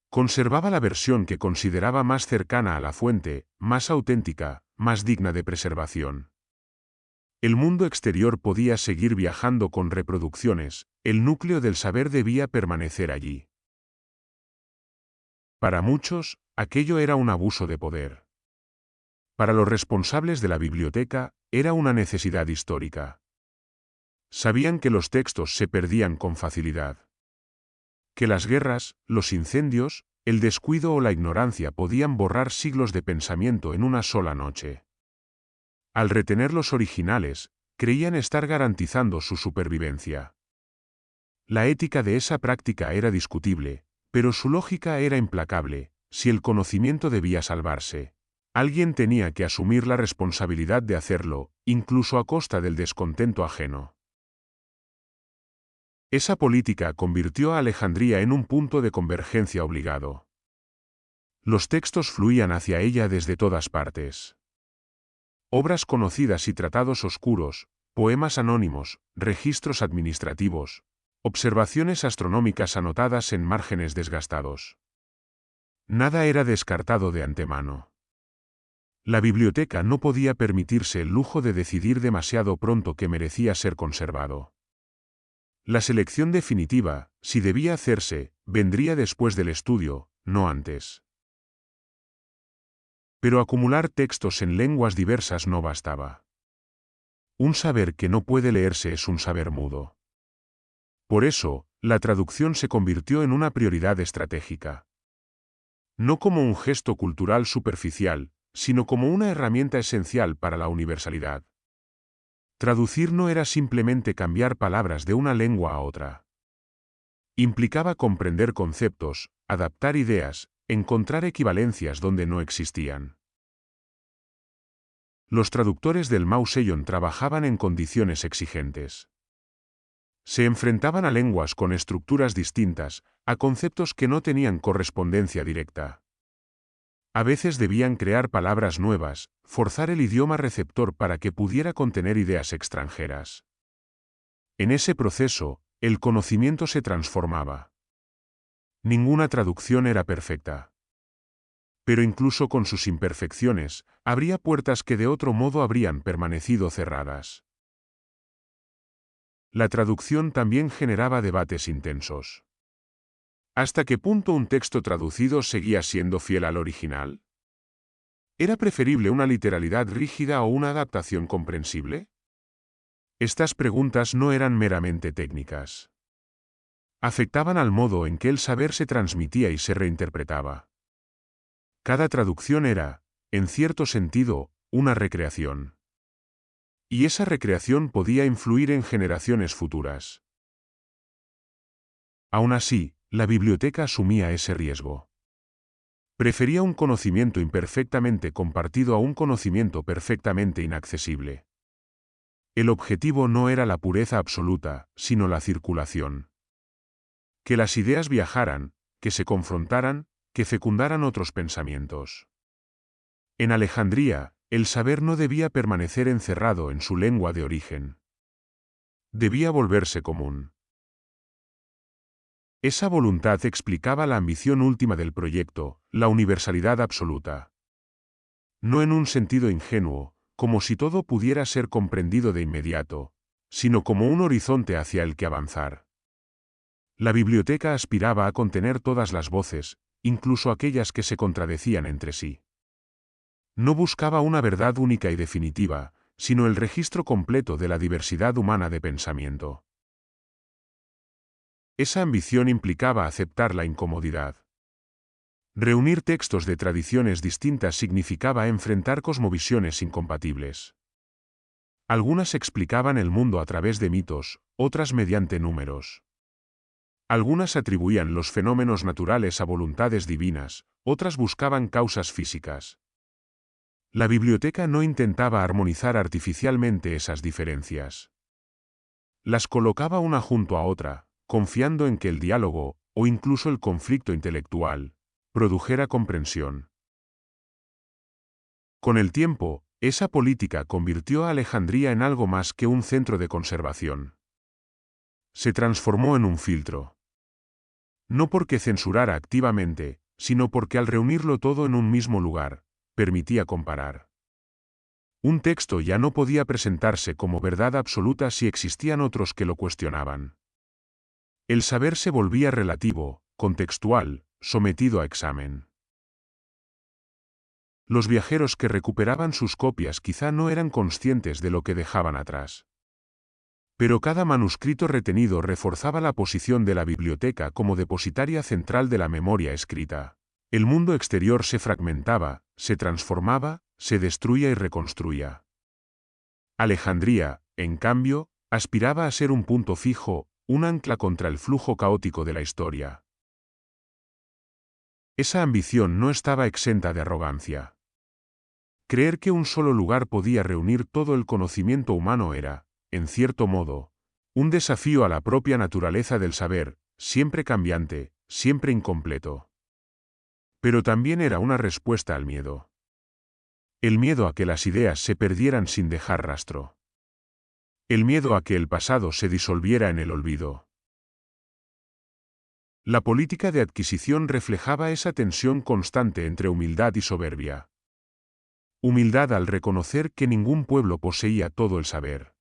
Conservaba la versión que consideraba más cercana a la fuente, más auténtica, más digna de preservación. El mundo exterior podía seguir viajando con reproducciones, el núcleo del saber debía permanecer allí. Para muchos, aquello era un abuso de poder. Para los responsables de la biblioteca, era una necesidad histórica. Sabían que los textos se perdían con facilidad. Que las guerras, los incendios, el descuido o la ignorancia podían borrar siglos de pensamiento en una sola noche. Al retener los originales, creían estar garantizando su supervivencia. La ética de esa práctica era discutible, pero su lógica era implacable. Si el conocimiento debía salvarse, alguien tenía que asumir la responsabilidad de hacerlo, incluso a costa del descontento ajeno. Esa política convirtió a Alejandría en un punto de convergencia obligado. Los textos fluían hacia ella desde todas partes. Obras conocidas y tratados oscuros, poemas anónimos, registros administrativos, observaciones astronómicas anotadas en márgenes desgastados. Nada era descartado de antemano. La biblioteca no podía permitirse el lujo de decidir demasiado pronto qué merecía ser conservado. La selección definitiva, si debía hacerse, vendría después del estudio, no antes. Pero acumular textos en lenguas diversas no bastaba. Un saber que no puede leerse es un saber mudo. Por eso, la traducción se convirtió en una prioridad estratégica. No como un gesto cultural superficial, sino como una herramienta esencial para la universalidad. Traducir no era simplemente cambiar palabras de una lengua a otra. Implicaba comprender conceptos, adaptar ideas, encontrar equivalencias donde no existían. Los traductores del Mao Zedong trabajaban en condiciones exigentes. Se enfrentaban a lenguas con estructuras distintas, a conceptos que no tenían correspondencia directa. A veces debían crear palabras nuevas, forzar el idioma receptor para que pudiera contener ideas extranjeras. En ese proceso, el conocimiento se transformaba. Ninguna traducción era perfecta. Pero incluso con sus imperfecciones, habría puertas que de otro modo habrían permanecido cerradas. La traducción también generaba debates intensos. ¿Hasta qué punto un texto traducido seguía siendo fiel al original? ¿Era preferible una literalidad rígida o una adaptación comprensible? Estas preguntas no eran meramente técnicas. Afectaban al modo en que el saber se transmitía y se reinterpretaba. Cada traducción era, en cierto sentido, una recreación. Y esa recreación podía influir en generaciones futuras. Aún así, la biblioteca asumía ese riesgo. Prefería un conocimiento imperfectamente compartido a un conocimiento perfectamente inaccesible. El objetivo no era la pureza absoluta, sino la circulación. Que las ideas viajaran, que se confrontaran, que fecundaran otros pensamientos. En Alejandría, el saber no debía permanecer encerrado en su lengua de origen. Debía volverse común. Esa voluntad explicaba la ambición última del proyecto, la universalidad absoluta. No en un sentido ingenuo, como si todo pudiera ser comprendido de inmediato, sino como un horizonte hacia el que avanzar. La biblioteca aspiraba a contener todas las voces, incluso aquellas que se contradecían entre sí. No buscaba una verdad única y definitiva, sino el registro completo de la diversidad humana de pensamiento. Esa ambición implicaba aceptar la incomodidad. Reunir textos de tradiciones distintas significaba enfrentar cosmovisiones incompatibles. Algunas explicaban el mundo a través de mitos, otras mediante números. Algunas atribuían los fenómenos naturales a voluntades divinas, otras buscaban causas físicas. La biblioteca no intentaba armonizar artificialmente esas diferencias. Las colocaba una junto a otra, confiando en que el diálogo, o incluso el conflicto intelectual, produjera comprensión. Con el tiempo, esa política convirtió a Alejandría en algo más que un centro de conservación. Se transformó en un filtro. No porque censurara activamente, sino porque al reunirlo todo en un mismo lugar, permitía comparar. Un texto ya no podía presentarse como verdad absoluta si existían otros que lo cuestionaban. El saber se volvía relativo, contextual, sometido a examen. Los viajeros que recuperaban sus copias quizá no eran conscientes de lo que dejaban atrás. Pero cada manuscrito retenido reforzaba la posición de la biblioteca como depositaria central de la memoria escrita. El mundo exterior se fragmentaba, se transformaba, se destruía y reconstruía. Alejandría, en cambio, aspiraba a ser un punto fijo, un ancla contra el flujo caótico de la historia. Esa ambición no estaba exenta de arrogancia. Creer que un solo lugar podía reunir todo el conocimiento humano era, en cierto modo, un desafío a la propia naturaleza del saber, siempre cambiante, siempre incompleto. Pero también era una respuesta al miedo. El miedo a que las ideas se perdieran sin dejar rastro. El miedo a que el pasado se disolviera en el olvido. La política de adquisición reflejaba esa tensión constante entre humildad y soberbia. Humildad al reconocer que ningún pueblo poseía todo el saber.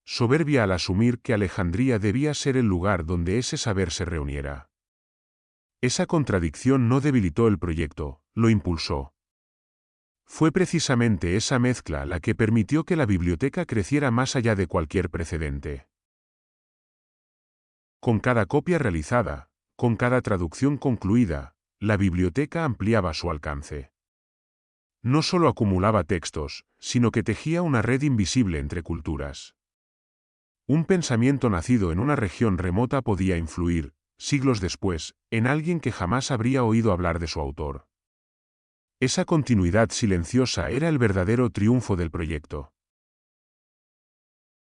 Soberbia al asumir que Alejandría debía ser el lugar donde ese saber se reuniera. Esa contradicción no debilitó el proyecto, lo impulsó. Fue precisamente esa mezcla la que permitió que la biblioteca creciera más allá de cualquier precedente. Con cada copia realizada, con cada traducción concluida, la biblioteca ampliaba su alcance. No solo acumulaba textos, sino que tejía una red invisible entre culturas. Un pensamiento nacido en una región remota podía influir, siglos después, en alguien que jamás habría oído hablar de su autor. Esa continuidad silenciosa era el verdadero triunfo del proyecto.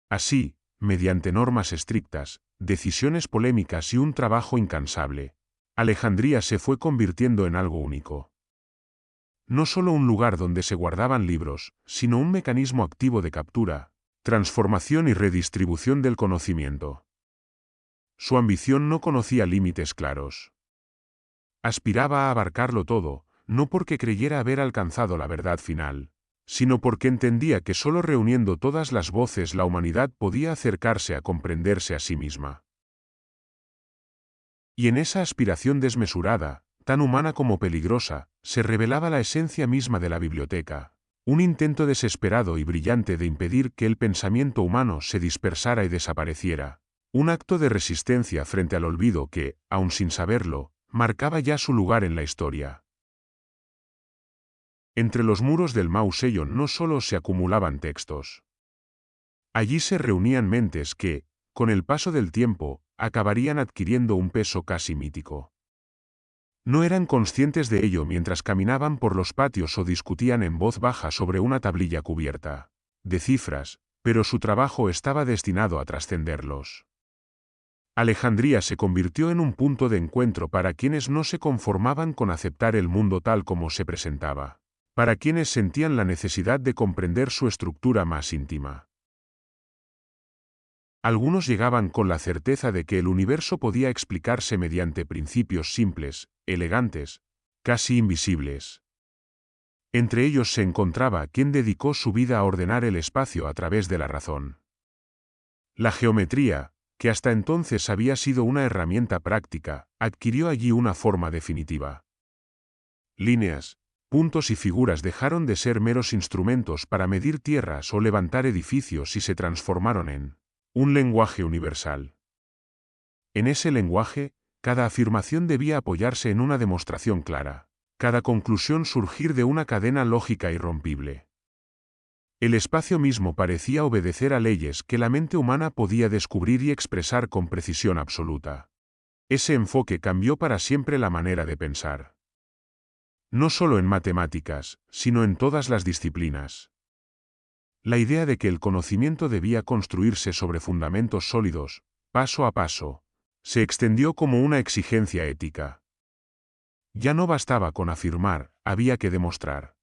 Así, mediante normas estrictas, decisiones polémicas y un trabajo incansable, Alejandría se fue convirtiendo en algo único. No solo un lugar donde se guardaban libros, sino un mecanismo activo de captura, transformación y redistribución del conocimiento. Su ambición no conocía límites claros. Aspiraba a abarcarlo todo, no porque creyera haber alcanzado la verdad final, sino porque entendía que solo reuniendo todas las voces la humanidad podía acercarse a comprenderse a sí misma. Y en esa aspiración desmesurada, tan humana como peligrosa, se revelaba la esencia misma de la biblioteca, un intento desesperado y brillante de impedir que el pensamiento humano se dispersara y desapareciera, un acto de resistencia frente al olvido que, aun sin saberlo, marcaba ya su lugar en la historia. Entre los muros del Mausoleo no solo se acumulaban textos. Allí se reunían mentes que, con el paso del tiempo, acabarían adquiriendo un peso casi mítico. No eran conscientes de ello mientras caminaban por los patios o discutían en voz baja sobre una tablilla cubierta de cifras, pero su trabajo estaba destinado a trascenderlos. Alejandría se convirtió en un punto de encuentro para quienes no se conformaban con aceptar el mundo tal como se presentaba, para quienes sentían la necesidad de comprender su estructura más íntima. Algunos llegaban con la certeza de que el universo podía explicarse mediante principios simples, elegantes, casi invisibles. Entre ellos se encontraba quien dedicó su vida a ordenar el espacio a través de la razón. La geometría, que hasta entonces había sido una herramienta práctica, adquirió allí una forma definitiva. Líneas, puntos y figuras dejaron de ser meros instrumentos para medir tierras o levantar edificios y se transformaron en un lenguaje universal. En ese lenguaje, cada afirmación debía apoyarse en una demostración clara, cada conclusión surgir de una cadena lógica irrompible. El espacio mismo parecía obedecer a leyes que la mente humana podía descubrir y expresar con precisión absoluta. Ese enfoque cambió para siempre la manera de pensar. No solo en matemáticas, sino en todas las disciplinas. La idea de que el conocimiento debía construirse sobre fundamentos sólidos, paso a paso, se extendió como una exigencia ética. Ya no bastaba con afirmar, había que demostrar.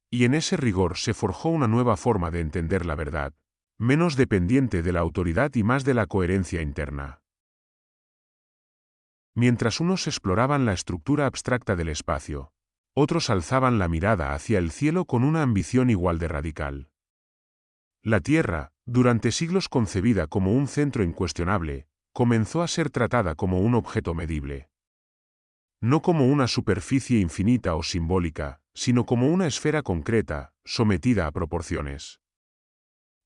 Y en ese rigor se forjó una nueva forma de entender la verdad, menos dependiente de la autoridad y más de la coherencia interna. Mientras unos exploraban la estructura abstracta del espacio, Otros alzaban la mirada hacia el cielo con una ambición igual de radical. La Tierra, durante siglos concebida como un centro incuestionable, comenzó a ser tratada como un objeto medible. No como una superficie infinita o simbólica, sino como una esfera concreta, sometida a proporciones.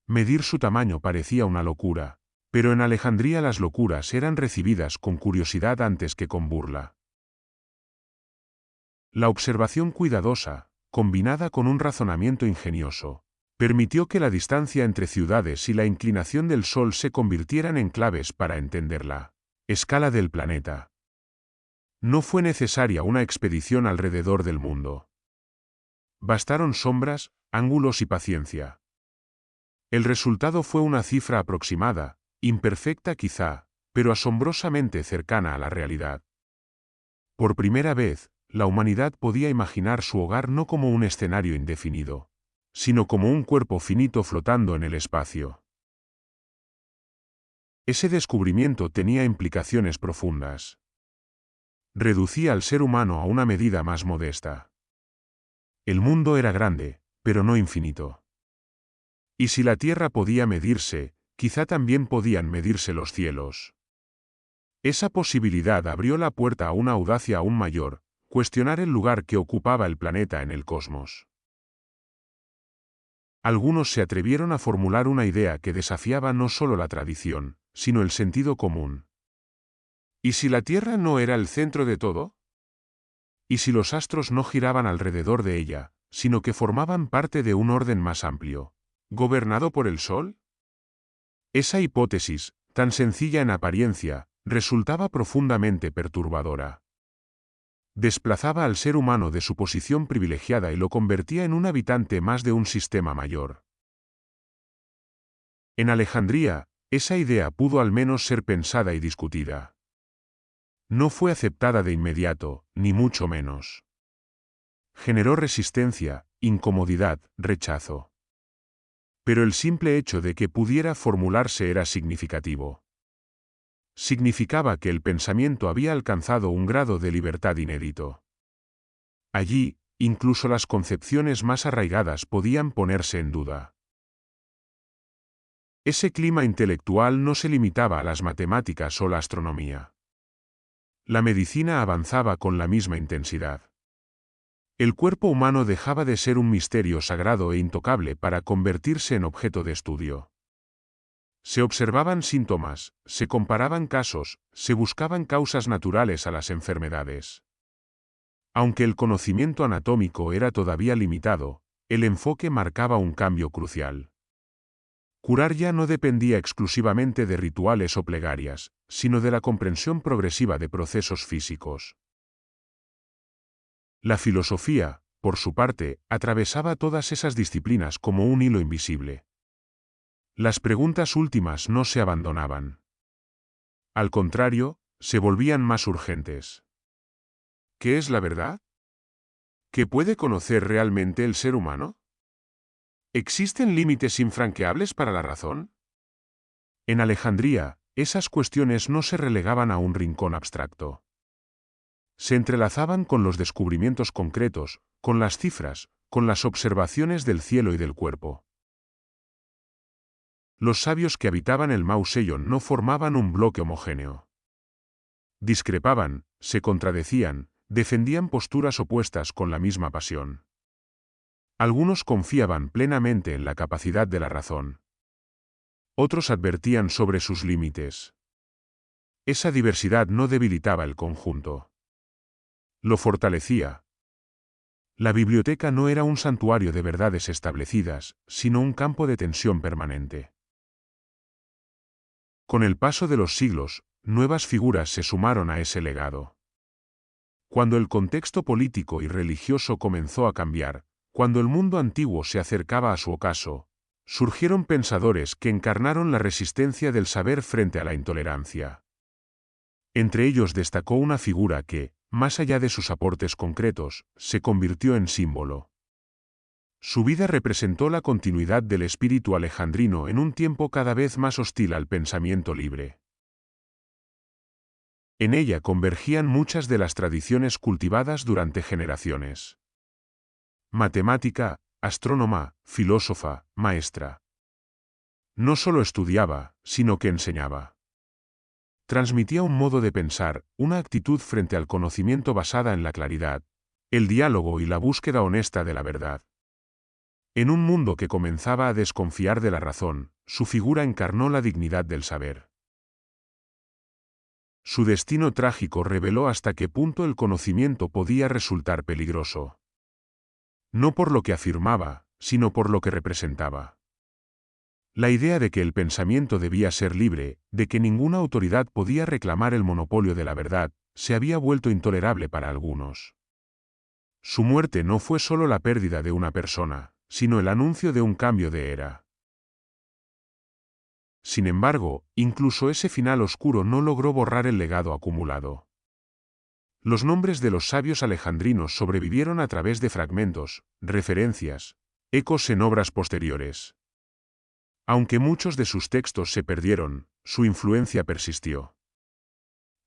Medir su tamaño parecía una locura, pero en Alejandría las locuras eran recibidas con curiosidad antes que con burla. La observación cuidadosa, combinada con un razonamiento ingenioso, permitió que la distancia entre ciudades y la inclinación del Sol se convirtieran en claves para entender la escala del planeta. No fue necesaria una expedición alrededor del mundo. Bastaron sombras, ángulos y paciencia. El resultado fue una cifra aproximada, imperfecta quizá, pero asombrosamente cercana a la realidad. Por primera vez, la humanidad podía imaginar su hogar no como un escenario indefinido, sino como un cuerpo finito flotando en el espacio. Ese descubrimiento tenía implicaciones profundas. Reducía al ser humano a una medida más modesta. El mundo era grande, pero no infinito. Y si la tierra podía medirse, quizá también podían medirse los cielos. Esa posibilidad abrió la puerta a una audacia aún mayor, cuestionar el lugar que ocupaba el planeta en el cosmos. Algunos se atrevieron a formular una idea que desafiaba no solo la tradición, sino el sentido común. ¿Y si la Tierra no era el centro de todo? ¿Y si los astros no giraban alrededor de ella, sino que formaban parte de un orden más amplio, gobernado por el Sol? Esa hipótesis, tan sencilla en apariencia, resultaba profundamente perturbadora. Desplazaba al ser humano de su posición privilegiada y lo convertía en un habitante más de un sistema mayor. En Alejandría, esa idea pudo al menos ser pensada y discutida. No fue aceptada de inmediato, ni mucho menos. Generó resistencia, incomodidad, rechazo. Pero el simple hecho de que pudiera formularse era significativo. Significaba que el pensamiento había alcanzado un grado de libertad inédito. Allí, incluso las concepciones más arraigadas podían ponerse en duda. Ese clima intelectual no se limitaba a las matemáticas o la astronomía. La medicina avanzaba con la misma intensidad. El cuerpo humano dejaba de ser un misterio sagrado e intocable para convertirse en objeto de estudio. Se observaban síntomas, se comparaban casos, se buscaban causas naturales a las enfermedades. Aunque el conocimiento anatómico era todavía limitado, el enfoque marcaba un cambio crucial. Curar ya no dependía exclusivamente de rituales o plegarias, sino de la comprensión progresiva de procesos físicos. La filosofía, por su parte, atravesaba todas esas disciplinas como un hilo invisible. Las preguntas últimas no se abandonaban. Al contrario, se volvían más urgentes. ¿Qué es la verdad? ¿Qué puede conocer realmente el ser humano? ¿Existen límites infranqueables para la razón? En Alejandría, esas cuestiones no se relegaban a un rincón abstracto. Se entrelazaban con los descubrimientos concretos, con las cifras, con las observaciones del cielo y del cuerpo. Los sabios que habitaban el Mauseion no formaban un bloque homogéneo. Discrepaban, se contradecían, defendían posturas opuestas con la misma pasión. Algunos confiaban plenamente en la capacidad de la razón. Otros advertían sobre sus límites. Esa diversidad no debilitaba el conjunto. Lo fortalecía. La biblioteca no era un santuario de verdades establecidas, sino un campo de tensión permanente. Con el paso de los siglos, nuevas figuras se sumaron a ese legado. Cuando el contexto político y religioso comenzó a cambiar, cuando el mundo antiguo se acercaba a su ocaso, surgieron pensadores que encarnaron la resistencia del saber frente a la intolerancia. Entre ellos destacó una figura que, más allá de sus aportes concretos, se convirtió en símbolo. Su vida representó la continuidad del espíritu alejandrino en un tiempo cada vez más hostil al pensamiento libre. En ella convergían muchas de las tradiciones cultivadas durante generaciones. matemática, astrónoma, filósofa, maestra. No solo estudiaba, sino que enseñaba. Transmitía un modo de pensar, una actitud frente al conocimiento basada en la claridad, el diálogo y la búsqueda honesta de la verdad. En un mundo que comenzaba a desconfiar de la razón, su figura encarnó la dignidad del saber. Su destino trágico reveló hasta qué punto el conocimiento podía resultar peligroso. No por lo que afirmaba, sino por lo que representaba. La idea de que el pensamiento debía ser libre, de que ninguna autoridad podía reclamar el monopolio de la verdad, se había vuelto intolerable para algunos. Su muerte no fue solo la pérdida de una persona, sino el anuncio de un cambio de era. Sin embargo, incluso ese final oscuro no logró borrar el legado acumulado. Los nombres de los sabios alejandrinos sobrevivieron a través de fragmentos, referencias, ecos en obras posteriores. Aunque muchos de sus textos se perdieron, su influencia persistió.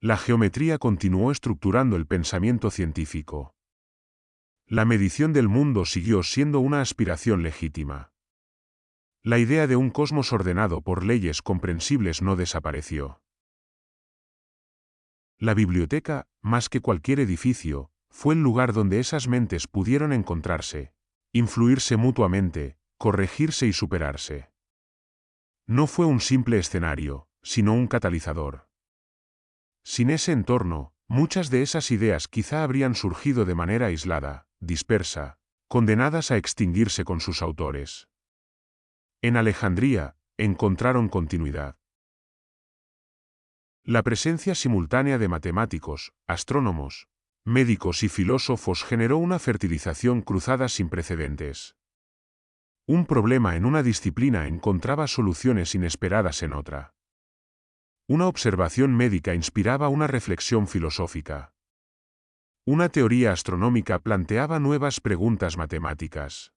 La geometría continuó estructurando el pensamiento científico. La medición del mundo siguió siendo una aspiración legítima. La idea de un cosmos ordenado por leyes comprensibles no desapareció. La biblioteca, más que cualquier edificio, fue el lugar donde esas mentes pudieron encontrarse, influirse mutuamente, corregirse y superarse. No fue un simple escenario, sino un catalizador. Sin ese entorno, muchas de esas ideas quizá habrían surgido de manera aislada, dispersa, condenadas a extinguirse con sus autores. En Alejandría, encontraron continuidad. La presencia simultánea de matemáticos, astrónomos, médicos y filósofos generó una fertilización cruzada sin precedentes. Un problema en una disciplina encontraba soluciones inesperadas en otra. Una observación médica inspiraba una reflexión filosófica. Una teoría astronómica planteaba nuevas preguntas matemáticas.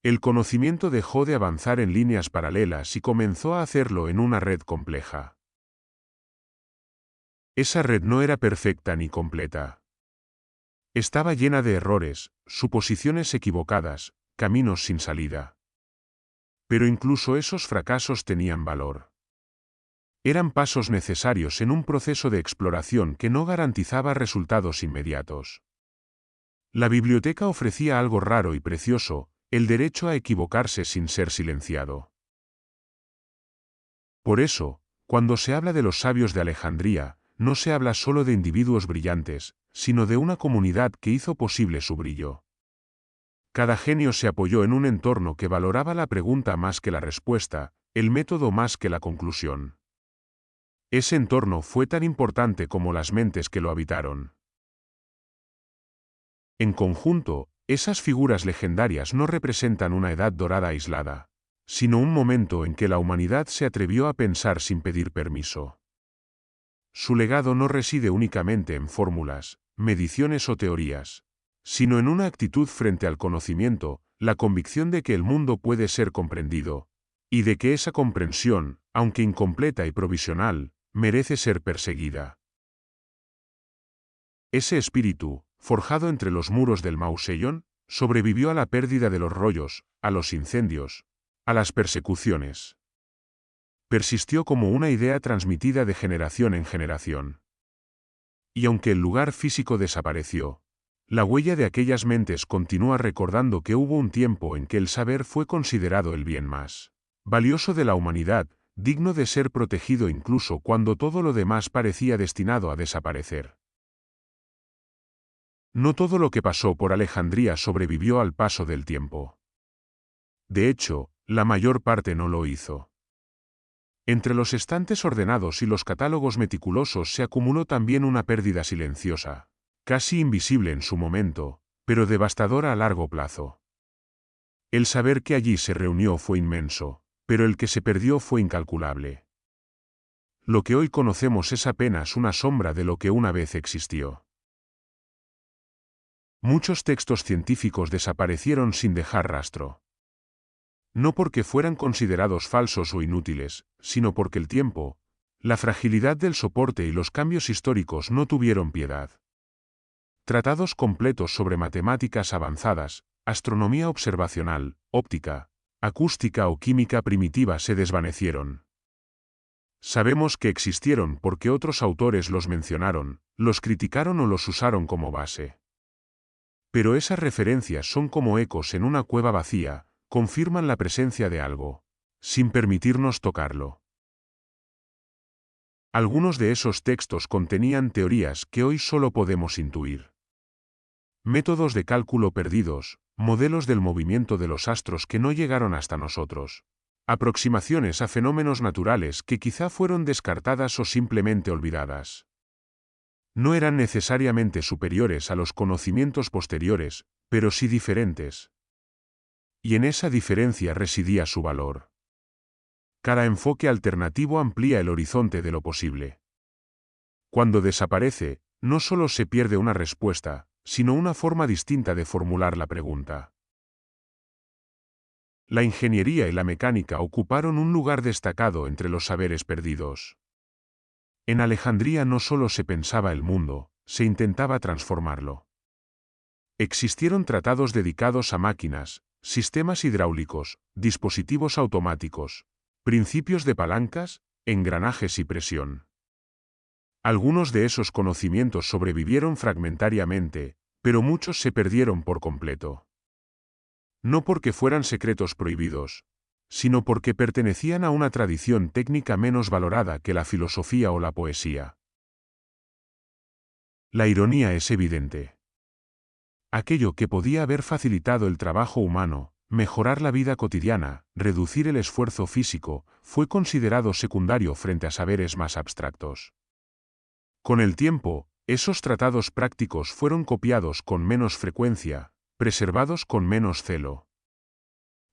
El conocimiento dejó de avanzar en líneas paralelas y comenzó a hacerlo en una red compleja. Esa red no era perfecta ni completa. Estaba llena de errores, suposiciones equivocadas, caminos sin salida. Pero incluso esos fracasos tenían valor. Eran pasos necesarios en un proceso de exploración que no garantizaba resultados inmediatos. La biblioteca ofrecía algo raro y precioso, el derecho a equivocarse sin ser silenciado. Por eso, cuando se habla de los sabios de Alejandría, no se habla solo de individuos brillantes, sino de una comunidad que hizo posible su brillo. Cada genio se apoyó en un entorno que valoraba la pregunta más que la respuesta, el método más que la conclusión. Ese entorno fue tan importante como las mentes que lo habitaron. En conjunto, esas figuras legendarias no representan una edad dorada aislada, sino un momento en que la humanidad se atrevió a pensar sin pedir permiso. Su legado no reside únicamente en fórmulas, mediciones o teorías, sino en una actitud frente al conocimiento, la convicción de que el mundo puede ser comprendido, y de que esa comprensión, aunque incompleta y provisional, merece ser perseguida. Ese espíritu, forjado entre los muros del Mausoleo, sobrevivió a la pérdida de los rollos, a los incendios, a las persecuciones. Persistió como una idea transmitida de generación en generación. Y aunque el lugar físico desapareció, la huella de aquellas mentes continúa recordando que hubo un tiempo en que el saber fue considerado el bien más valioso de la humanidad, digno de ser protegido incluso cuando todo lo demás parecía destinado a desaparecer. No todo lo que pasó por Alejandría sobrevivió al paso del tiempo. De hecho, la mayor parte no lo hizo. Entre los estantes ordenados y los catálogos meticulosos se acumuló también una pérdida silenciosa, casi invisible en su momento, pero devastadora a largo plazo. El saber que allí se reunió fue inmenso, pero el que se perdió fue incalculable. Lo que hoy conocemos es apenas una sombra de lo que una vez existió. Muchos textos científicos desaparecieron sin dejar rastro. No porque fueran considerados falsos o inútiles, sino porque el tiempo, la fragilidad del soporte y los cambios históricos no tuvieron piedad. Tratados completos sobre matemáticas avanzadas, astronomía observacional, óptica, acústica o química primitiva se desvanecieron. Sabemos que existieron porque otros autores los mencionaron, los criticaron o los usaron como base. Pero esas referencias son como ecos en una cueva vacía, confirman la presencia de algo, sin permitirnos tocarlo. Algunos de esos textos contenían teorías que hoy solo podemos intuir. Métodos de cálculo perdidos, modelos del movimiento de los astros que no llegaron hasta nosotros. Aproximaciones a fenómenos naturales que quizá fueron descartadas o simplemente olvidadas. No eran necesariamente superiores a los conocimientos posteriores, pero sí diferentes. Y en esa diferencia residía su valor. Cada enfoque alternativo amplía el horizonte de lo posible. Cuando desaparece, no solo se pierde una respuesta, sino una forma distinta de formular la pregunta. La ingeniería y la mecánica ocuparon un lugar destacado entre los saberes perdidos. En Alejandría no solo se pensaba el mundo, se intentaba transformarlo. Existieron tratados dedicados a máquinas, sistemas hidráulicos, dispositivos automáticos, principios de palancas, engranajes y presión. Algunos de esos conocimientos sobrevivieron fragmentariamente, pero muchos se perdieron por completo. No porque fueran secretos prohibidos, sino porque pertenecían a una tradición técnica menos valorada que la filosofía o la poesía. La ironía es evidente. Aquello que podía haber facilitado el trabajo humano, mejorar la vida cotidiana, reducir el esfuerzo físico, fue considerado secundario frente a saberes más abstractos. Con el tiempo, esos tratados prácticos fueron copiados con menos frecuencia, preservados con menos celo.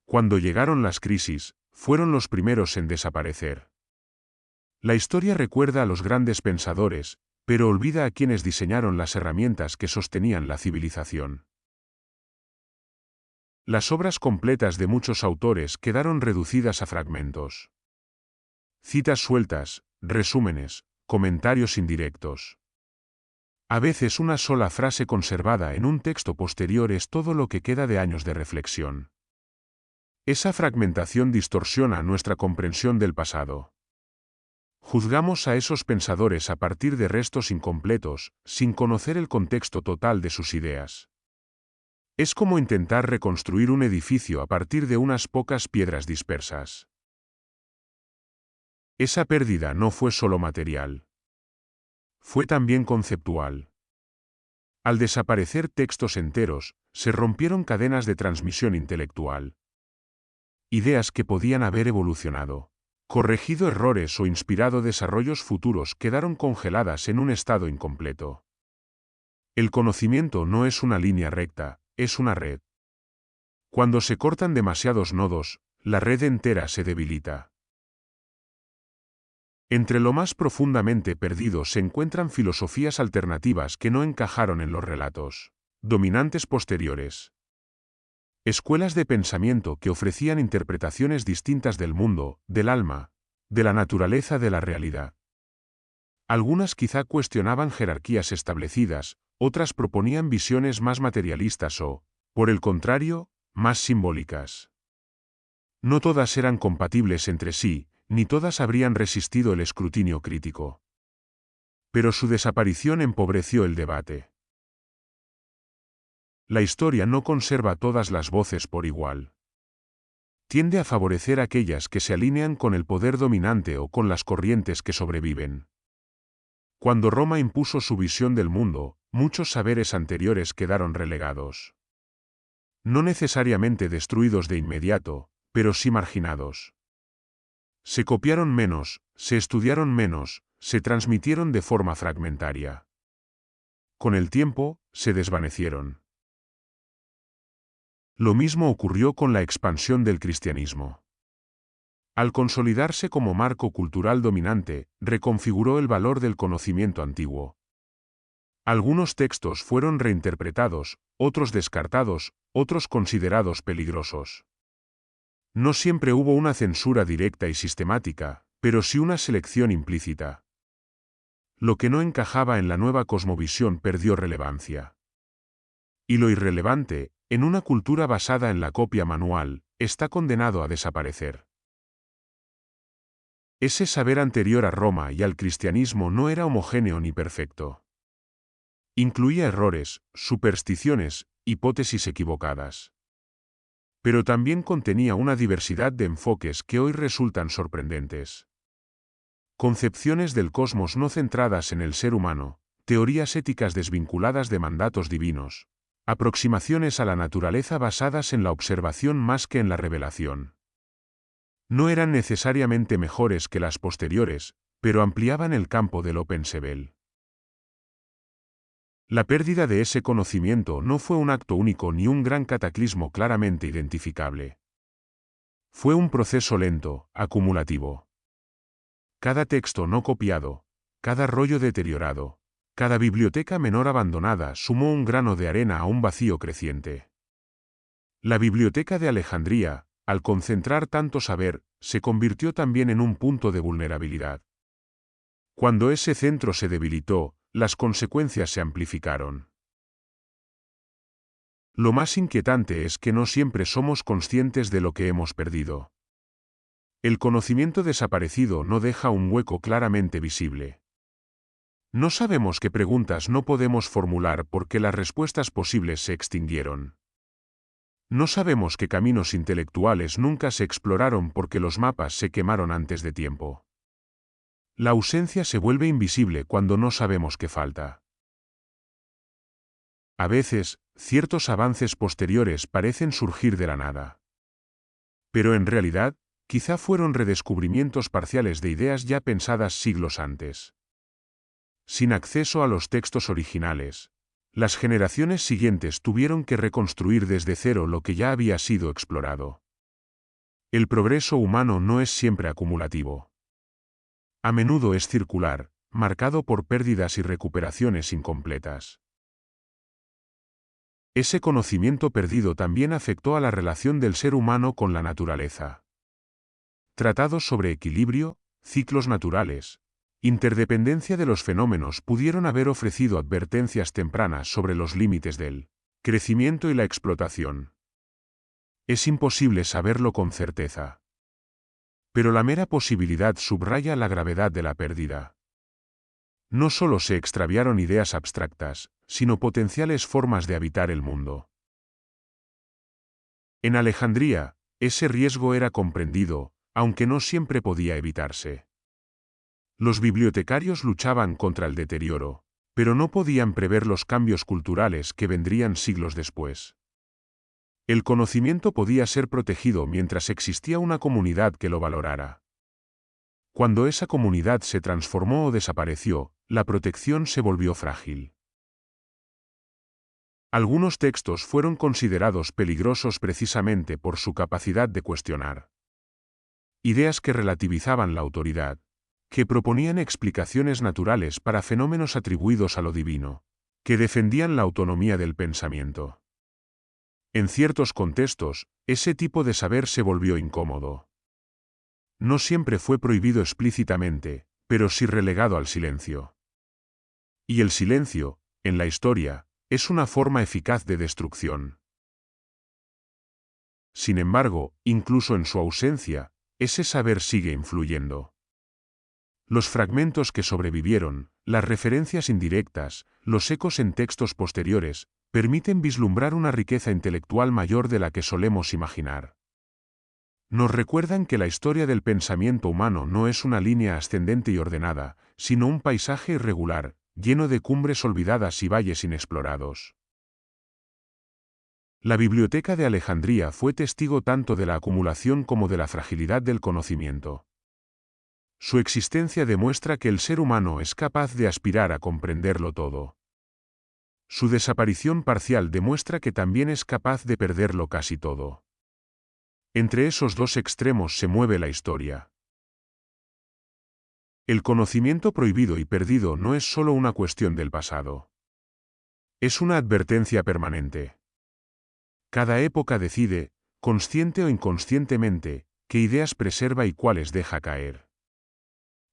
Cuando llegaron las crisis, fueron los primeros en desaparecer. La historia recuerda a los grandes pensadores, pero olvida a quienes diseñaron las herramientas que sostenían la civilización. Las obras completas de muchos autores quedaron reducidas a fragmentos. Citas sueltas, resúmenes, comentarios indirectos. A veces una sola frase conservada en un texto posterior es todo lo que queda de años de reflexión. Esa fragmentación distorsiona nuestra comprensión del pasado. Juzgamos a esos pensadores a partir de restos incompletos, sin conocer el contexto total de sus ideas. Es como intentar reconstruir un edificio a partir de unas pocas piedras dispersas. Esa pérdida no fue solo material. Fue también conceptual. Al desaparecer textos enteros, se rompieron cadenas de transmisión intelectual. Ideas que podían haber evolucionado, corregido errores o inspirado desarrollos futuros quedaron congeladas en un estado incompleto. El conocimiento no es una línea recta, es una red. Cuando se cortan demasiados nodos, la red entera se debilita. Entre lo más profundamente perdido se encuentran filosofías alternativas que no encajaron en los relatos dominantes posteriores. Escuelas de pensamiento que ofrecían interpretaciones distintas del mundo, del alma, de la naturaleza de la realidad. Algunas quizá cuestionaban jerarquías establecidas, otras proponían visiones más materialistas o, por el contrario, más simbólicas. No todas eran compatibles entre sí, ni todas habrían resistido el escrutinio crítico. Pero su desaparición empobreció el debate. La historia no conserva todas las voces por igual. Tiende a favorecer aquellas que se alinean con el poder dominante o con las corrientes que sobreviven. Cuando Roma impuso su visión del mundo, muchos saberes anteriores quedaron relegados. No necesariamente destruidos de inmediato, pero sí marginados. Se copiaron menos, se estudiaron menos, se transmitieron de forma fragmentaria. Con el tiempo, se desvanecieron. Lo mismo ocurrió con la expansión del cristianismo. Al consolidarse como marco cultural dominante, reconfiguró el valor del conocimiento antiguo. Algunos textos fueron reinterpretados, otros descartados, otros considerados peligrosos. No siempre hubo una censura directa y sistemática, pero sí una selección implícita. Lo que no encajaba en la nueva cosmovisión perdió relevancia. Y lo irrelevante, En una cultura basada en la copia manual, está condenado a desaparecer. Ese saber anterior a Roma y al cristianismo no era homogéneo ni perfecto. Incluía errores, supersticiones, hipótesis equivocadas. Pero también contenía una diversidad de enfoques que hoy resultan sorprendentes. Concepciones del cosmos no centradas en el ser humano, teorías éticas desvinculadas de mandatos divinos, aproximaciones a la naturaleza basadas en la observación más que en la revelación. No eran necesariamente mejores que las posteriores, pero ampliaban el campo del lo pensable. La pérdida de ese conocimiento no fue un acto único ni un gran cataclismo claramente identificable. Fue un proceso lento, acumulativo. Cada texto no copiado, cada rollo deteriorado, cada biblioteca menor abandonada sumó un grano de arena a un vacío creciente. La Biblioteca de Alejandría, al concentrar tanto saber, se convirtió también en un punto de vulnerabilidad. Cuando ese centro se debilitó, las consecuencias se amplificaron. Lo más inquietante es que no siempre somos conscientes de lo que hemos perdido. El conocimiento desaparecido no deja un hueco claramente visible. No sabemos qué preguntas no podemos formular porque las respuestas posibles se extinguieron. No sabemos qué caminos intelectuales nunca se exploraron porque los mapas se quemaron antes de tiempo. La ausencia se vuelve invisible cuando no sabemos qué falta. A veces, ciertos avances posteriores parecen surgir de la nada. Pero en realidad, quizá fueron redescubrimientos parciales de ideas ya pensadas siglos antes. Sin acceso a los textos originales, las generaciones siguientes tuvieron que reconstruir desde cero lo que ya había sido explorado. El progreso humano no es siempre acumulativo. A menudo es circular, marcado por pérdidas y recuperaciones incompletas. Ese conocimiento perdido también afectó a la relación del ser humano con la naturaleza. Tratados sobre equilibrio, ciclos naturales, interdependencia de los fenómenos pudieron haber ofrecido advertencias tempranas sobre los límites del crecimiento y la explotación. Es imposible saberlo con certeza. Pero la mera posibilidad subraya la gravedad de la pérdida. No solo se extraviaron ideas abstractas, sino potenciales formas de habitar el mundo. En Alejandría, ese riesgo era comprendido, aunque no siempre podía evitarse. Los bibliotecarios luchaban contra el deterioro, pero no podían prever los cambios culturales que vendrían siglos después. El conocimiento podía ser protegido mientras existía una comunidad que lo valorara. Cuando esa comunidad se transformó o desapareció, la protección se volvió frágil. Algunos textos fueron considerados peligrosos precisamente por su capacidad de cuestionar. Ideas que relativizaban la autoridad, que proponían explicaciones naturales para fenómenos atribuidos a lo divino, que defendían la autonomía del pensamiento. En ciertos contextos, ese tipo de saber se volvió incómodo. No siempre fue prohibido explícitamente, pero sí relegado al silencio. Y el silencio, en la historia, es una forma eficaz de destrucción. Sin embargo, incluso en su ausencia, ese saber sigue influyendo. Los fragmentos que sobrevivieron, las referencias indirectas, los ecos en textos posteriores, permiten vislumbrar una riqueza intelectual mayor de la que solemos imaginar. Nos recuerdan que la historia del pensamiento humano no es una línea ascendente y ordenada, sino un paisaje irregular, lleno de cumbres olvidadas y valles inexplorados. La Biblioteca de Alejandría fue testigo tanto de la acumulación como de la fragilidad del conocimiento. Su existencia demuestra que el ser humano es capaz de aspirar a comprenderlo todo. Su desaparición parcial demuestra que también es capaz de perderlo casi todo. Entre esos dos extremos se mueve la historia. El conocimiento prohibido y perdido no es solo una cuestión del pasado. Es una advertencia permanente. Cada época decide, consciente o inconscientemente, qué ideas preserva y cuáles deja caer.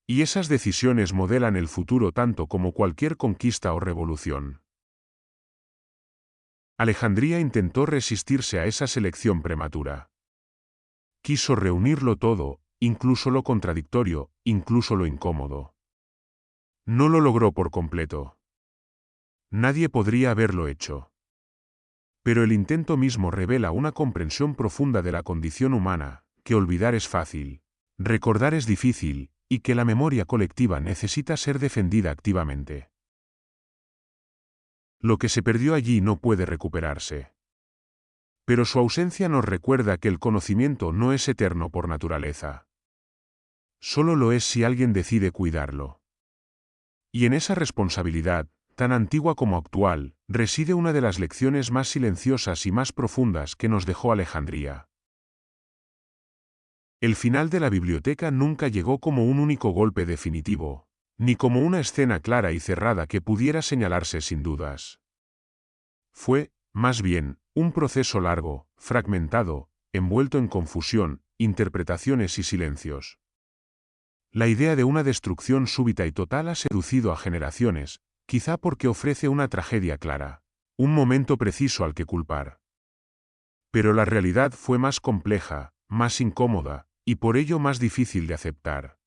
Y esas decisiones modelan el futuro tanto como cualquier conquista o revolución. Alejandría intentó resistirse a esa selección prematura. Quiso reunirlo todo, incluso lo contradictorio, incluso lo incómodo. No lo logró por completo. Nadie podría haberlo hecho. Pero el intento mismo revela una comprensión profunda de la condición humana, que olvidar es fácil, recordar es difícil, y que la memoria colectiva necesita ser defendida activamente. Lo que se perdió allí no puede recuperarse. Pero su ausencia nos recuerda que el conocimiento no es eterno por naturaleza. Solo lo es si alguien decide cuidarlo. Y en esa responsabilidad, tan antigua como actual, reside una de las lecciones más silenciosas y más profundas que nos dejó Alejandría. El final de la biblioteca nunca llegó como un único golpe definitivo, ni como una escena clara y cerrada que pudiera señalarse sin dudas. Fue, más bien, un proceso largo, fragmentado, envuelto en confusión, interpretaciones y silencios. La idea de una destrucción súbita y total ha seducido a generaciones, quizá porque ofrece una tragedia clara, un momento preciso al que culpar. Pero la realidad fue más compleja, más incómoda, y por ello más difícil de aceptar.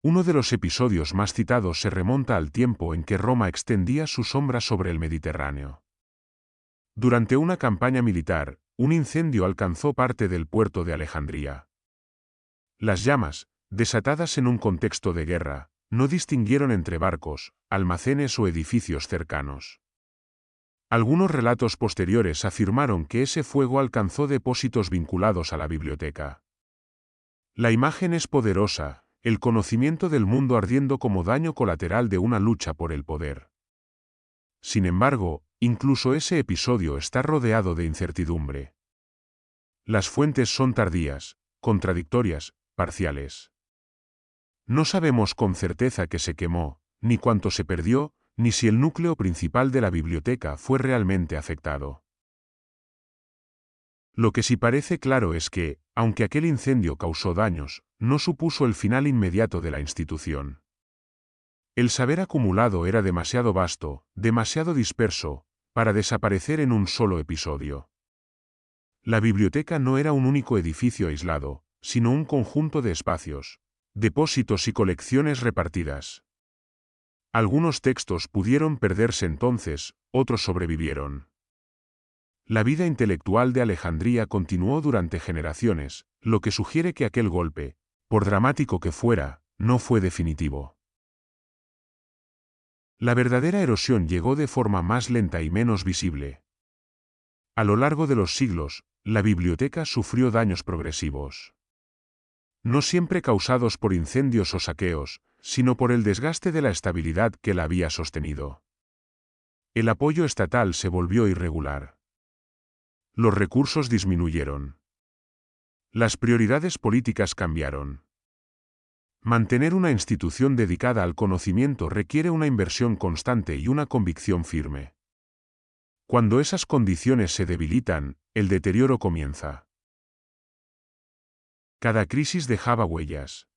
Uno de los episodios más citados se remonta al tiempo en que Roma extendía su sombra sobre el Mediterráneo. Durante una campaña militar, un incendio alcanzó parte del puerto de Alejandría. Las llamas, desatadas en un contexto de guerra, no distinguieron entre barcos, almacenes o edificios cercanos. Algunos relatos posteriores afirmaron que ese fuego alcanzó depósitos vinculados a la biblioteca. La imagen es poderosa, el conocimiento del mundo ardiendo como daño colateral de una lucha por el poder. Sin embargo, incluso ese episodio está rodeado de incertidumbre. Las fuentes son tardías, contradictorias, parciales. No sabemos con certeza qué se quemó, ni cuánto se perdió, ni si el núcleo principal de la biblioteca fue realmente afectado. Lo que sí parece claro es que, aunque aquel incendio causó daños, no supuso el final inmediato de la institución. El saber acumulado era demasiado vasto, demasiado disperso, para desaparecer en un solo episodio. La biblioteca no era un único edificio aislado, sino un conjunto de espacios, depósitos y colecciones repartidas. Algunos textos pudieron perderse entonces, otros sobrevivieron. La vida intelectual de Alejandría continuó durante generaciones, lo que sugiere que aquel golpe, por dramático que fuera, no fue definitivo. La verdadera erosión llegó de forma más lenta y menos visible. A lo largo de los siglos, la biblioteca sufrió daños progresivos. No siempre causados por incendios o saqueos, sino por el desgaste de la estabilidad que la había sostenido. El apoyo estatal se volvió irregular. Los recursos disminuyeron. Las prioridades políticas cambiaron. Mantener una institución dedicada al conocimiento requiere una inversión constante y una convicción firme. Cuando esas condiciones se debilitan, el deterioro comienza. Cada crisis dejaba huellas.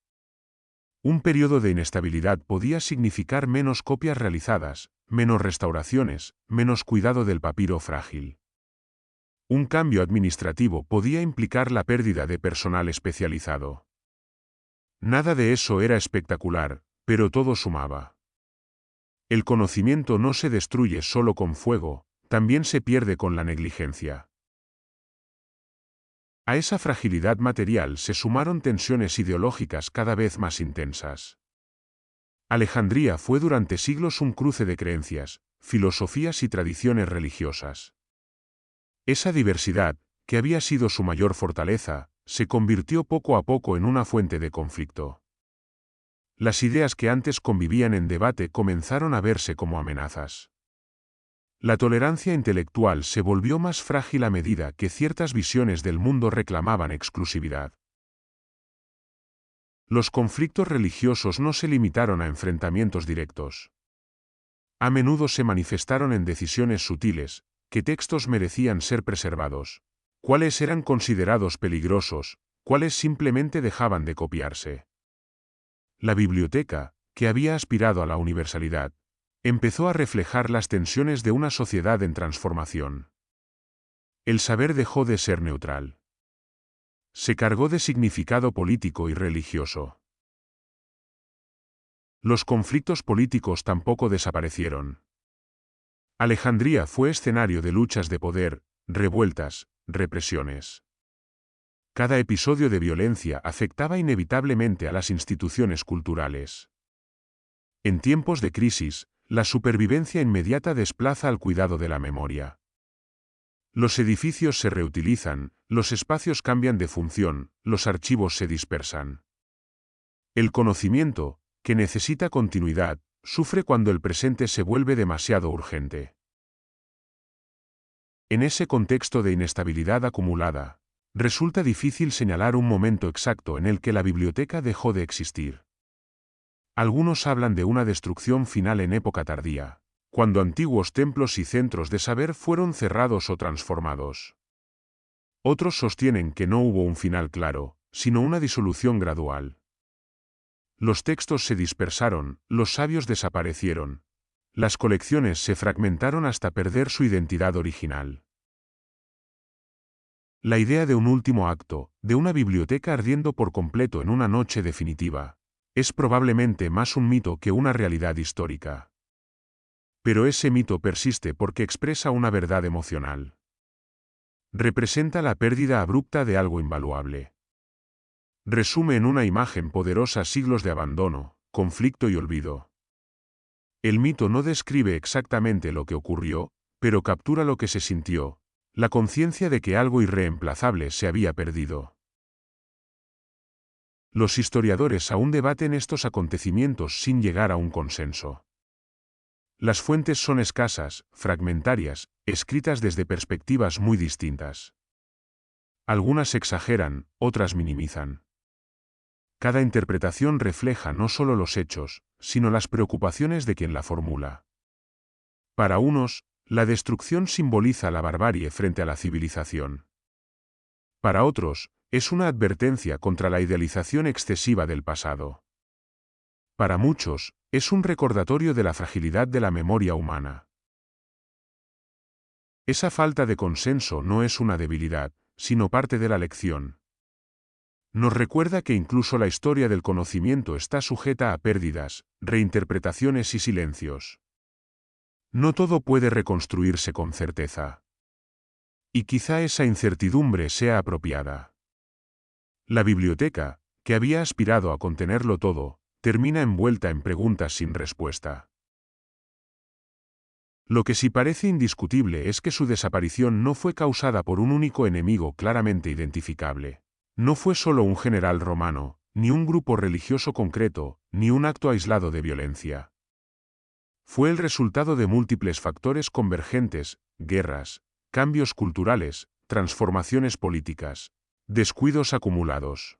Un periodo de inestabilidad podía significar menos copias realizadas, menos restauraciones, menos cuidado del papiro frágil. Un cambio administrativo podía implicar la pérdida de personal especializado. Nada de eso era espectacular, pero todo sumaba. El conocimiento no se destruye solo con fuego, también se pierde con la negligencia. A esa fragilidad material se sumaron tensiones ideológicas cada vez más intensas. Alejandría fue durante siglos un cruce de creencias, filosofías y tradiciones religiosas. Esa diversidad, que había sido su mayor fortaleza, se convirtió poco a poco en una fuente de conflicto. Las ideas que antes convivían en debate comenzaron a verse como amenazas. La tolerancia intelectual se volvió más frágil a medida que ciertas visiones del mundo reclamaban exclusividad. Los conflictos religiosos no se limitaron a enfrentamientos directos. A menudo se manifestaron en decisiones sutiles, qué textos merecían ser preservados, cuáles eran considerados peligrosos, cuáles simplemente dejaban de copiarse. La biblioteca, que había aspirado a la universalidad, Empezó a reflejar las tensiones de una sociedad en transformación. El saber dejó de ser neutral. Se cargó de significado político y religioso. Los conflictos políticos tampoco desaparecieron. Alejandría fue escenario de luchas de poder, revueltas, represiones. Cada episodio de violencia afectaba inevitablemente a las instituciones culturales. En tiempos de crisis, la supervivencia inmediata desplaza al cuidado de la memoria. Los edificios se reutilizan, los espacios cambian de función, los archivos se dispersan. El conocimiento, que necesita continuidad, sufre cuando el presente se vuelve demasiado urgente. En ese contexto de inestabilidad acumulada, resulta difícil señalar un momento exacto en el que la biblioteca dejó de existir. Algunos hablan de una destrucción final en época tardía, cuando antiguos templos y centros de saber fueron cerrados o transformados. Otros sostienen que no hubo un final claro, sino una disolución gradual. Los textos se dispersaron, los sabios desaparecieron. Las colecciones se fragmentaron hasta perder su identidad original. La idea de un último acto, de una biblioteca ardiendo por completo en una noche definitiva, es probablemente más un mito que una realidad histórica. Pero ese mito persiste porque expresa una verdad emocional. Representa la pérdida abrupta de algo invaluable. Resume en una imagen poderosa siglos de abandono, conflicto y olvido. El mito no describe exactamente lo que ocurrió, pero captura lo que se sintió, la conciencia de que algo irreemplazable se había perdido. Los historiadores aún debaten estos acontecimientos sin llegar a un consenso. Las fuentes son escasas, fragmentarias, escritas desde perspectivas muy distintas. Algunas exageran, otras minimizan. Cada interpretación refleja no solo los hechos, sino las preocupaciones de quien la formula. Para unos, la destrucción simboliza la barbarie frente a la civilización. Para otros, es una advertencia contra la idealización excesiva del pasado. Para muchos, es un recordatorio de la fragilidad de la memoria humana. Esa falta de consenso no es una debilidad, sino parte de la lección. Nos recuerda que incluso la historia del conocimiento está sujeta a pérdidas, reinterpretaciones y silencios. No todo puede reconstruirse con certeza. Y quizá esa incertidumbre sea apropiada. La biblioteca, que había aspirado a contenerlo todo, termina envuelta en preguntas sin respuesta. Lo que sí parece indiscutible es que su desaparición no fue causada por un único enemigo claramente identificable. No fue solo un general romano, ni un grupo religioso concreto, ni un acto aislado de violencia. Fue el resultado de múltiples factores convergentes, guerras, cambios culturales, transformaciones políticas, descuidos acumulados.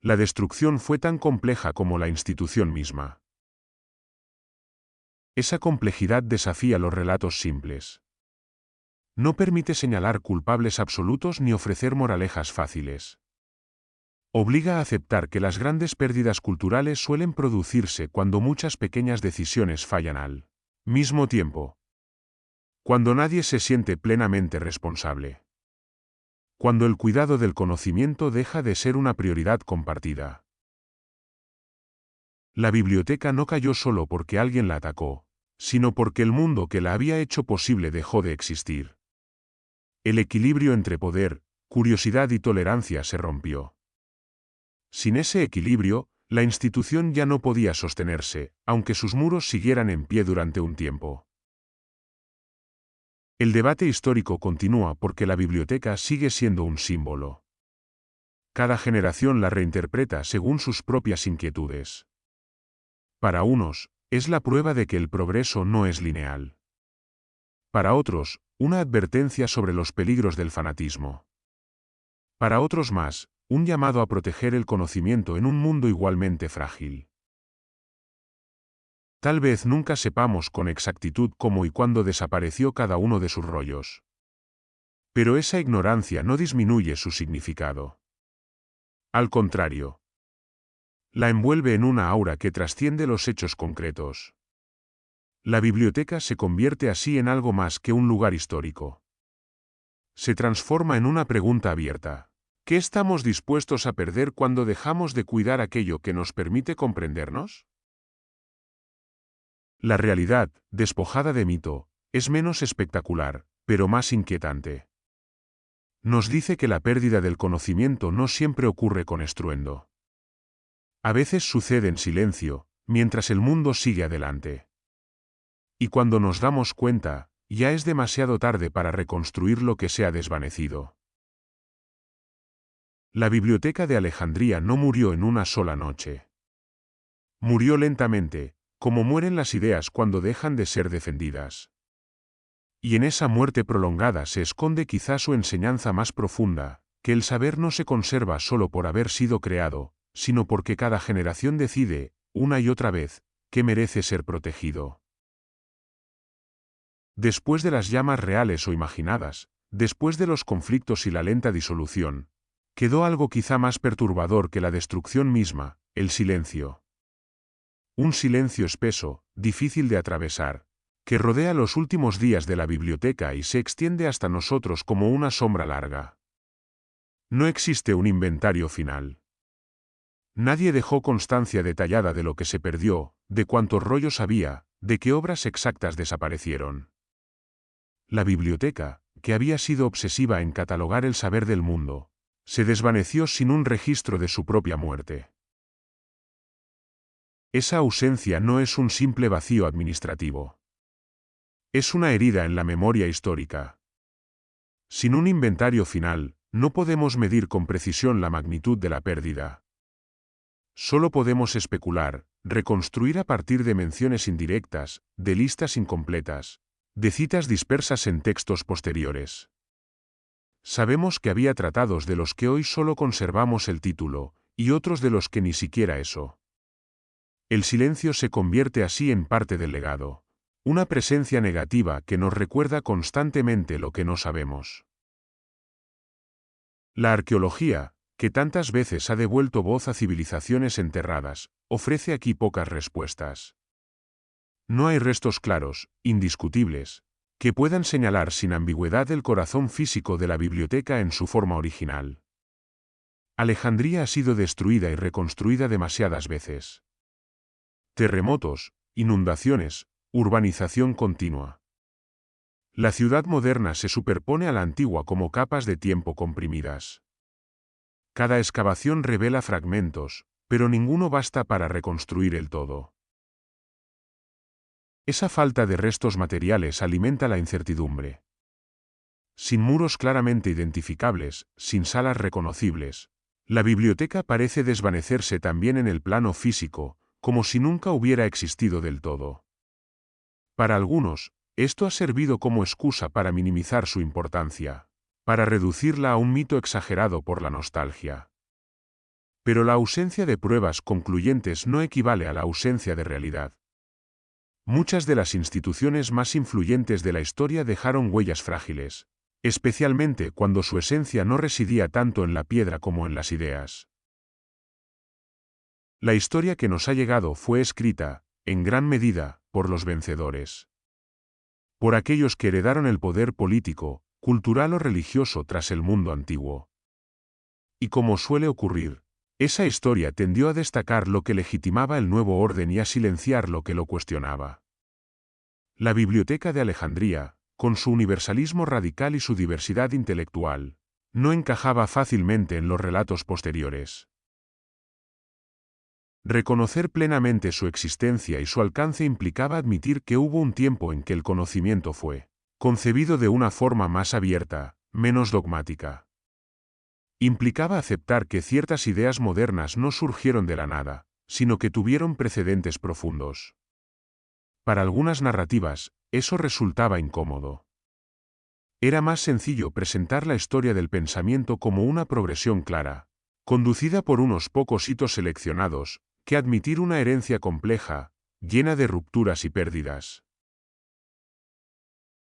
La destrucción fue tan compleja como la institución misma. Esa complejidad desafía los relatos simples. No permite señalar culpables absolutos ni ofrecer moralejas fáciles. Obliga a aceptar que las grandes pérdidas culturales suelen producirse cuando muchas pequeñas decisiones fallan al mismo tiempo. Cuando nadie se siente plenamente responsable. Cuando el cuidado del conocimiento deja de ser una prioridad compartida. La biblioteca no cayó solo porque alguien la atacó, sino porque el mundo que la había hecho posible dejó de existir. El equilibrio entre poder, curiosidad y tolerancia se rompió. Sin ese equilibrio, la institución ya no podía sostenerse, aunque sus muros siguieran en pie durante un tiempo. El debate histórico continúa porque la biblioteca sigue siendo un símbolo. Cada generación la reinterpreta según sus propias inquietudes. Para unos, es la prueba de que el progreso no es lineal. Para otros, una advertencia sobre los peligros del fanatismo. Para otros más, un llamado a proteger el conocimiento en un mundo igualmente frágil. Tal vez nunca sepamos con exactitud cómo y cuándo desapareció cada uno de sus rollos. Pero esa ignorancia no disminuye su significado. Al contrario, la envuelve en una aura que trasciende los hechos concretos. La biblioteca se convierte así en algo más que un lugar histórico. Se transforma en una pregunta abierta. ¿Qué estamos dispuestos a perder cuando dejamos de cuidar aquello que nos permite comprendernos? La realidad, despojada de mito, es menos espectacular, pero más inquietante. Nos dice que la pérdida del conocimiento no siempre ocurre con estruendo. A veces sucede en silencio, mientras el mundo sigue adelante. Y cuando nos damos cuenta, ya es demasiado tarde para reconstruir lo que se ha desvanecido. La Biblioteca de Alejandría no murió en una sola noche. Murió lentamente, como mueren las ideas cuando dejan de ser defendidas. Y en esa muerte prolongada se esconde quizá su enseñanza más profunda, que el saber no se conserva solo por haber sido creado, sino porque cada generación decide, una y otra vez, que merece ser protegido. Después de las llamas reales o imaginadas, después de los conflictos y la lenta disolución, quedó algo quizá más perturbador que la destrucción misma, el silencio. Un silencio espeso, difícil de atravesar, que rodea los últimos días de la biblioteca y se extiende hasta nosotros como una sombra larga. No existe un inventario final. Nadie dejó constancia detallada de lo que se perdió, de cuántos rollos había, de qué obras exactas desaparecieron. La biblioteca, que había sido obsesiva en catalogar el saber del mundo, se desvaneció sin un registro de su propia muerte. Esa ausencia no es un simple vacío administrativo. Es una herida en la memoria histórica. Sin un inventario final, no podemos medir con precisión la magnitud de la pérdida. Solo podemos especular, reconstruir a partir de menciones indirectas, de listas incompletas, de citas dispersas en textos posteriores. Sabemos que había tratados de los que hoy solo conservamos el título, y otros de los que ni siquiera eso. El silencio se convierte así en parte del legado. Una presencia negativa que nos recuerda constantemente lo que no sabemos. La arqueología, que tantas veces ha devuelto voz a civilizaciones enterradas, ofrece aquí pocas respuestas. No hay restos claros, indiscutibles, que puedan señalar sin ambigüedad el corazón físico de la biblioteca en su forma original. Alejandría ha sido destruida y reconstruida demasiadas veces. Terremotos, inundaciones, urbanización continua. La ciudad moderna se superpone a la antigua como capas de tiempo comprimidas. Cada excavación revela fragmentos, pero ninguno basta para reconstruir el todo. Esa falta de restos materiales alimenta la incertidumbre. Sin muros claramente identificables, sin salas reconocibles, la biblioteca parece desvanecerse también en el plano físico, como si nunca hubiera existido del todo. Para algunos, esto ha servido como excusa para minimizar su importancia, para reducirla a un mito exagerado por la nostalgia. Pero la ausencia de pruebas concluyentes no equivale a la ausencia de realidad. Muchas de las instituciones más influyentes de la historia dejaron huellas frágiles, especialmente cuando su esencia no residía tanto en la piedra como en las ideas. La historia que nos ha llegado fue escrita, en gran medida, por los vencedores. Por aquellos que heredaron el poder político, cultural o religioso tras el mundo antiguo. Y como suele ocurrir, esa historia tendió a destacar lo que legitimaba el nuevo orden y a silenciar lo que lo cuestionaba. La Biblioteca de Alejandría, con su universalismo radical y su diversidad intelectual, no encajaba fácilmente en los relatos posteriores. Reconocer plenamente su existencia y su alcance implicaba admitir que hubo un tiempo en que el conocimiento fue concebido de una forma más abierta, menos dogmática. Implicaba aceptar que ciertas ideas modernas no surgieron de la nada, sino que tuvieron precedentes profundos. Para algunas narrativas, eso resultaba incómodo. Era más sencillo presentar la historia del pensamiento como una progresión clara, conducida por unos pocos hitos seleccionados, que admitir una herencia compleja, llena de rupturas y pérdidas.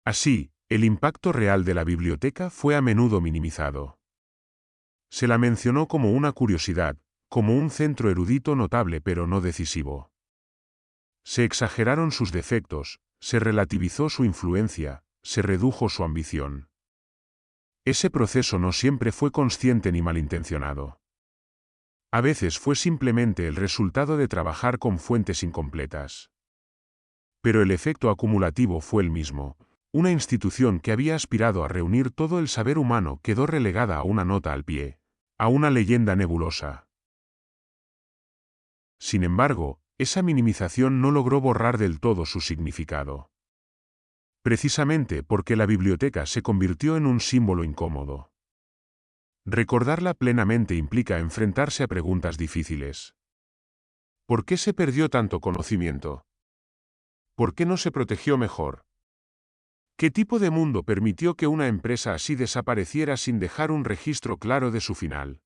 Así, el impacto real de la biblioteca fue a menudo minimizado. Se la mencionó como una curiosidad, como un centro erudito notable pero no decisivo. Se exageraron sus defectos, se relativizó su influencia, se redujo su ambición. Ese proceso no siempre fue consciente ni malintencionado. A veces fue simplemente el resultado de trabajar con fuentes incompletas. Pero el efecto acumulativo fue el mismo. Una institución que había aspirado a reunir todo el saber humano quedó relegada a una nota al pie, a una leyenda nebulosa. Sin embargo, esa minimización no logró borrar del todo su significado. Precisamente porque la biblioteca se convirtió en un símbolo incómodo. Recordarla plenamente implica enfrentarse a preguntas difíciles. ¿Por qué se perdió tanto conocimiento? ¿Por qué no se protegió mejor? ¿Qué tipo de mundo permitió que una empresa así desapareciera sin dejar un registro claro de su final?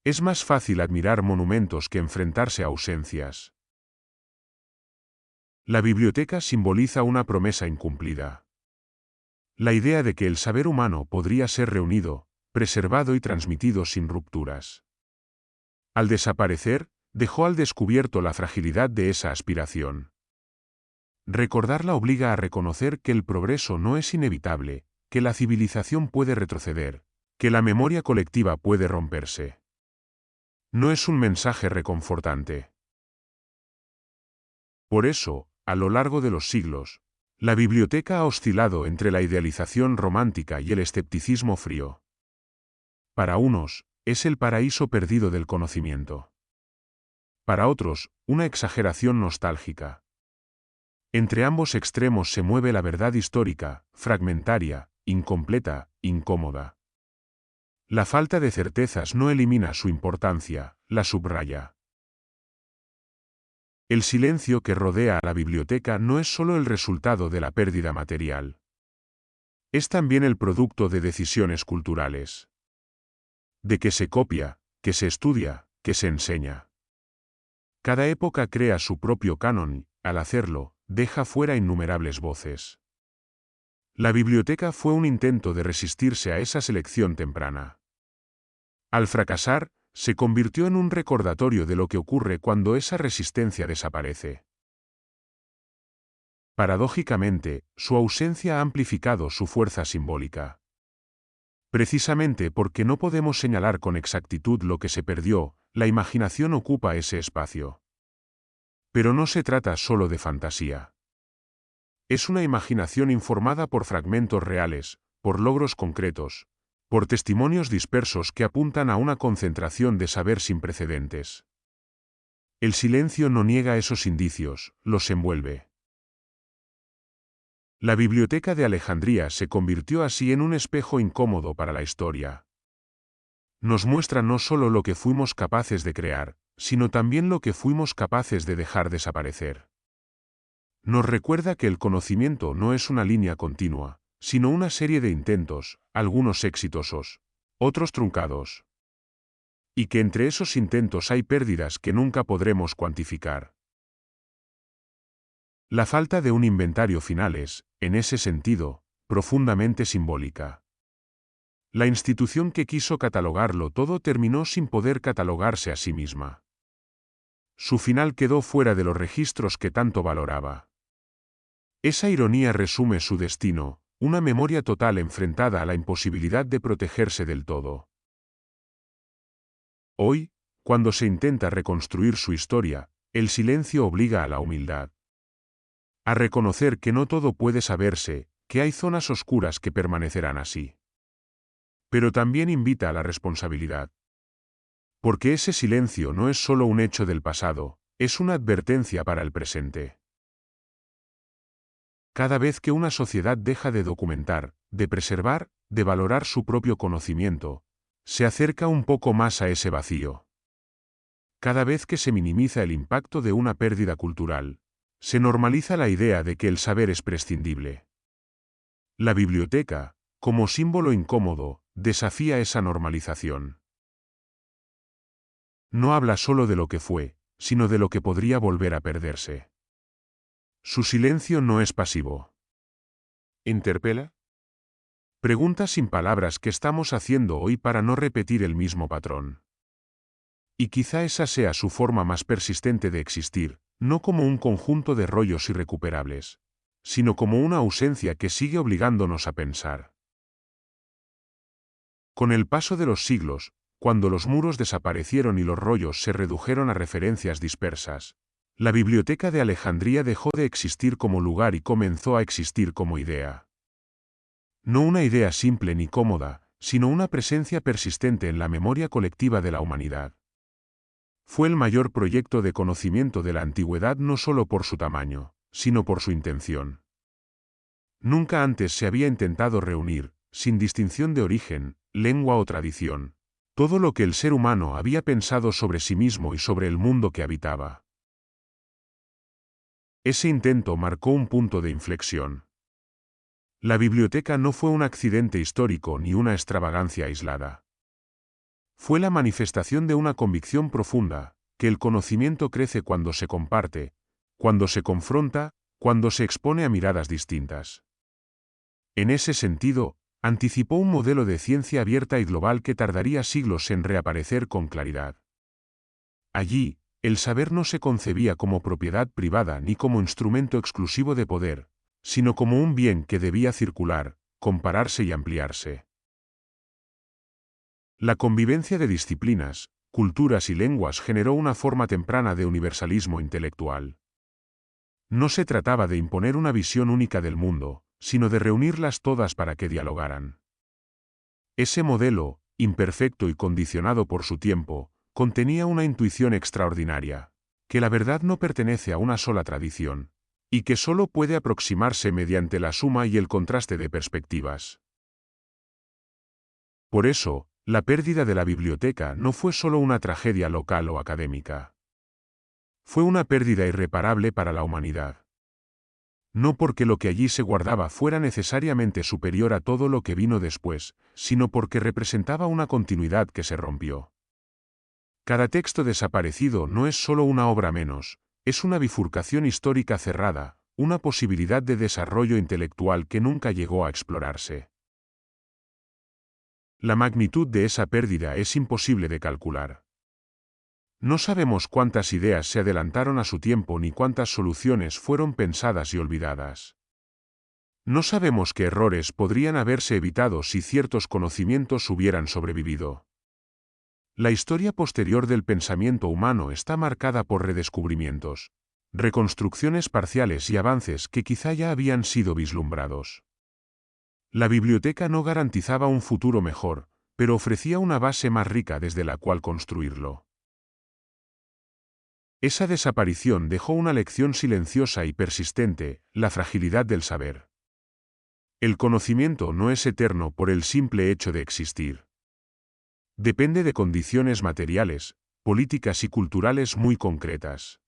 Es más fácil admirar monumentos que enfrentarse a ausencias. La biblioteca simboliza una promesa incumplida. La idea de que el saber humano podría ser reunido, preservado y transmitido sin rupturas. Al desaparecer, dejó al descubierto la fragilidad de esa aspiración. Recordarla obliga a reconocer que el progreso no es inevitable, que la civilización puede retroceder, que la memoria colectiva puede romperse. No es un mensaje reconfortante. Por eso, a lo largo de los siglos, la biblioteca ha oscilado entre la idealización romántica y el escepticismo frío. Para unos, es el paraíso perdido del conocimiento. Para otros, una exageración nostálgica. Entre ambos extremos se mueve la verdad histórica, fragmentaria, incompleta, incómoda. La falta de certezas no elimina su importancia, la subraya. El silencio que rodea a la biblioteca no es solo el resultado de la pérdida material. Es también el producto de decisiones culturales. De que se copia, que se estudia, que se enseña. Cada época crea su propio canon y, al hacerlo, deja fuera innumerables voces. La biblioteca fue un intento de resistirse a esa selección temprana. Al fracasar, se convirtió en un recordatorio de lo que ocurre cuando esa resistencia desaparece. Paradójicamente, su ausencia ha amplificado su fuerza simbólica. Precisamente porque no podemos señalar con exactitud lo que se perdió, la imaginación ocupa ese espacio. Pero no se trata solo de fantasía. Es una imaginación informada por fragmentos reales, por logros concretos, por testimonios dispersos que apuntan a una concentración de saber sin precedentes. El silencio no niega esos indicios, los envuelve. La Biblioteca de Alejandría se convirtió así en un espejo incómodo para la historia. Nos muestra no solo lo que fuimos capaces de crear, sino también lo que fuimos capaces de dejar desaparecer. Nos recuerda que el conocimiento no es una línea continua, sino una serie de intentos, algunos exitosos, otros truncados. Y que entre esos intentos hay pérdidas que nunca podremos cuantificar. La falta de un inventario final es, en ese sentido, profundamente simbólica. La institución que quiso catalogarlo todo terminó sin poder catalogarse a sí misma. Su final quedó fuera de los registros que tanto valoraba. Esa ironía resume su destino, una memoria total enfrentada a la imposibilidad de protegerse del todo. Hoy, cuando se intenta reconstruir su historia, el silencio obliga a la humildad. A reconocer que no todo puede saberse, que hay zonas oscuras que permanecerán así. Pero también invita a la responsabilidad. Porque ese silencio no es solo un hecho del pasado, es una advertencia para el presente. Cada vez que una sociedad deja de documentar, de preservar, de valorar su propio conocimiento, se acerca un poco más a ese vacío. Cada vez que se minimiza el impacto de una pérdida cultural, se normaliza la idea de que el saber es prescindible. La biblioteca, como símbolo incómodo, desafía esa normalización. No habla solo de lo que fue, sino de lo que podría volver a perderse. Su silencio no es pasivo. ¿Interpela? Pregunta sin palabras qué estamos haciendo hoy para no repetir el mismo patrón. Y quizá esa sea su forma más persistente de existir, no como un conjunto de rollos irrecuperables, sino como una ausencia que sigue obligándonos a pensar. Con el paso de los siglos, cuando los muros desaparecieron y los rollos se redujeron a referencias dispersas, la Biblioteca de Alejandría dejó de existir como lugar y comenzó a existir como idea. No una idea simple ni cómoda, sino una presencia persistente en la memoria colectiva de la humanidad. Fue el mayor proyecto de conocimiento de la antigüedad no solo por su tamaño, sino por su intención. Nunca antes se había intentado reunir, sin distinción de origen, lengua o tradición, todo lo que el ser humano había pensado sobre sí mismo y sobre el mundo que habitaba. Ese intento marcó un punto de inflexión. La biblioteca no fue un accidente histórico ni una extravagancia aislada. Fue la manifestación de una convicción profunda, que el conocimiento crece cuando se comparte, cuando se confronta, cuando se expone a miradas distintas. En ese sentido, anticipó un modelo de ciencia abierta y global que tardaría siglos en reaparecer con claridad. Allí, el saber no se concebía como propiedad privada ni como instrumento exclusivo de poder, sino como un bien que debía circular, compararse y ampliarse. La convivencia de disciplinas, culturas y lenguas generó una forma temprana de universalismo intelectual. No se trataba de imponer una visión única del mundo, sino de reunirlas todas para que dialogaran. Ese modelo, imperfecto y condicionado por su tiempo, contenía una intuición extraordinaria, que la verdad no pertenece a una sola tradición, y que solo puede aproximarse mediante la suma y el contraste de perspectivas. Por eso, la pérdida de la biblioteca no fue solo una tragedia local o académica. Fue una pérdida irreparable para la humanidad. No porque lo que allí se guardaba fuera necesariamente superior a todo lo que vino después, sino porque representaba una continuidad que se rompió. Cada texto desaparecido no es solo una obra menos, es una bifurcación histórica cerrada, una posibilidad de desarrollo intelectual que nunca llegó a explorarse. La magnitud de esa pérdida es imposible de calcular. No sabemos cuántas ideas se adelantaron a su tiempo ni cuántas soluciones fueron pensadas y olvidadas. No sabemos qué errores podrían haberse evitado si ciertos conocimientos hubieran sobrevivido. La historia posterior del pensamiento humano está marcada por redescubrimientos, reconstrucciones parciales y avances que quizá ya habían sido vislumbrados. La biblioteca no garantizaba un futuro mejor, pero ofrecía una base más rica desde la cual construirlo. Esa desaparición dejó una lección silenciosa y persistente, la fragilidad del saber. El conocimiento no es eterno por el simple hecho de existir. Depende de condiciones materiales, políticas y culturales muy concretas.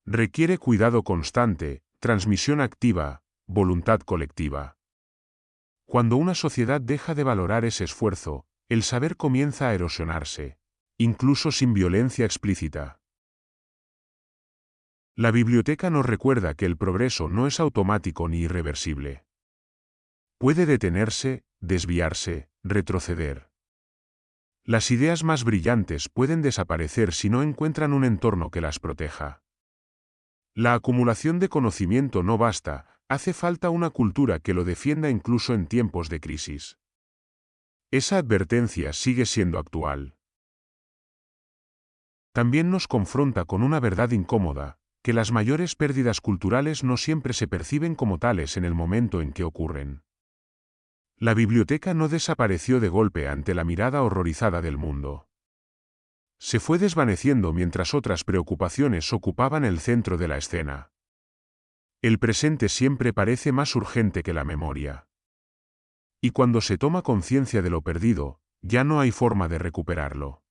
Requiere cuidado constante, transmisión activa, voluntad colectiva. Cuando una sociedad deja de valorar ese esfuerzo, el saber comienza a erosionarse, incluso sin violencia explícita. La biblioteca nos recuerda que el progreso no es automático ni irreversible. Puede detenerse, desviarse, retroceder. Las ideas más brillantes pueden desaparecer si no encuentran un entorno que las proteja. La acumulación de conocimiento no basta, hace falta una cultura que lo defienda incluso en tiempos de crisis. Esa advertencia sigue siendo actual. También nos confronta con una verdad incómoda, que las mayores pérdidas culturales no siempre se perciben como tales en el momento en que ocurren. La biblioteca no desapareció de golpe ante la mirada horrorizada del mundo. Se fue desvaneciendo mientras otras preocupaciones ocupaban el centro de la escena. El presente siempre parece más urgente que la memoria. Y cuando se toma conciencia de lo perdido, ya no hay forma de recuperarlo.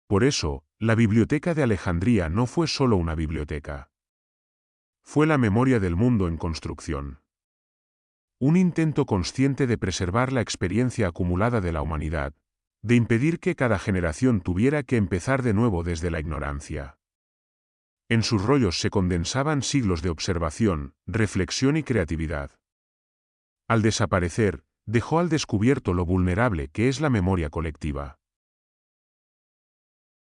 Por eso, la Biblioteca de Alejandría no fue solo una biblioteca. Fue la memoria del mundo en construcción. Un intento consciente de preservar la experiencia acumulada de la humanidad, de impedir que cada generación tuviera que empezar de nuevo desde la ignorancia. En sus rollos se condensaban siglos de observación, reflexión y creatividad. Al desaparecer, dejó al descubierto lo vulnerable que es la memoria colectiva.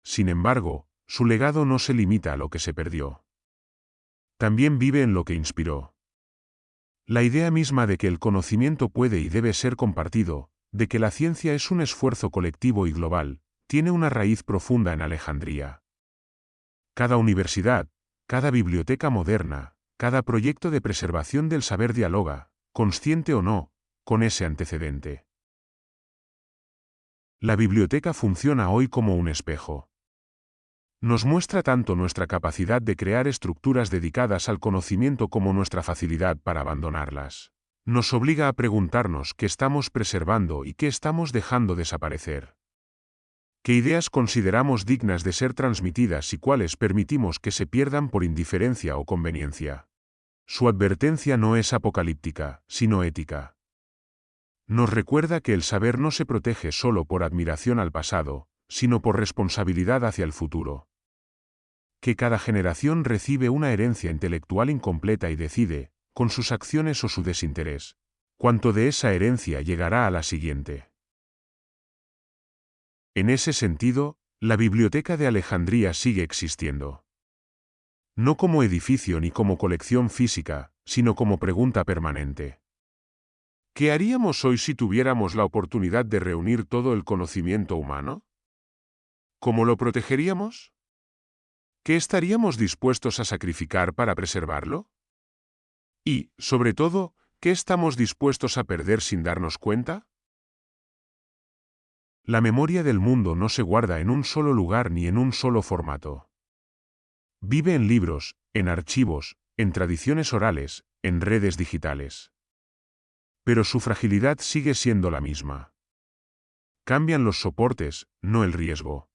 Sin embargo, Su legado no se limita a lo que se perdió. También vive en lo que inspiró. La idea misma de que el conocimiento puede y debe ser compartido, de que la ciencia es un esfuerzo colectivo y global, tiene una raíz profunda en Alejandría. Cada universidad, cada biblioteca moderna, cada proyecto de preservación del saber dialoga, consciente o no, con ese antecedente. La biblioteca funciona hoy como un espejo. Nos muestra tanto nuestra capacidad de crear estructuras dedicadas al conocimiento como nuestra facilidad para abandonarlas. Nos obliga a preguntarnos qué estamos preservando y qué estamos dejando desaparecer. ¿Qué ideas consideramos dignas de ser transmitidas y cuáles permitimos que se pierdan por indiferencia o conveniencia? Su advertencia no es apocalíptica, sino ética. Nos recuerda que el saber no se protege solo por admiración al pasado, sino por responsabilidad hacia el futuro. Que cada generación recibe una herencia intelectual incompleta y decide, con sus acciones o su desinterés, cuánto de esa herencia llegará a la siguiente. En ese sentido, la Biblioteca de Alejandría sigue existiendo. No como edificio ni como colección física, sino como pregunta permanente. ¿Qué haríamos hoy si tuviéramos la oportunidad de reunir todo el conocimiento humano? ¿Cómo lo protegeríamos? ¿Qué estaríamos dispuestos a sacrificar para preservarlo? Y, sobre todo, ¿qué estamos dispuestos a perder sin darnos cuenta? La memoria del mundo no se guarda en un solo lugar ni en un solo formato. Vive en libros, en archivos, en tradiciones orales, en redes digitales. Pero su fragilidad sigue siendo la misma. Cambian los soportes, no el riesgo.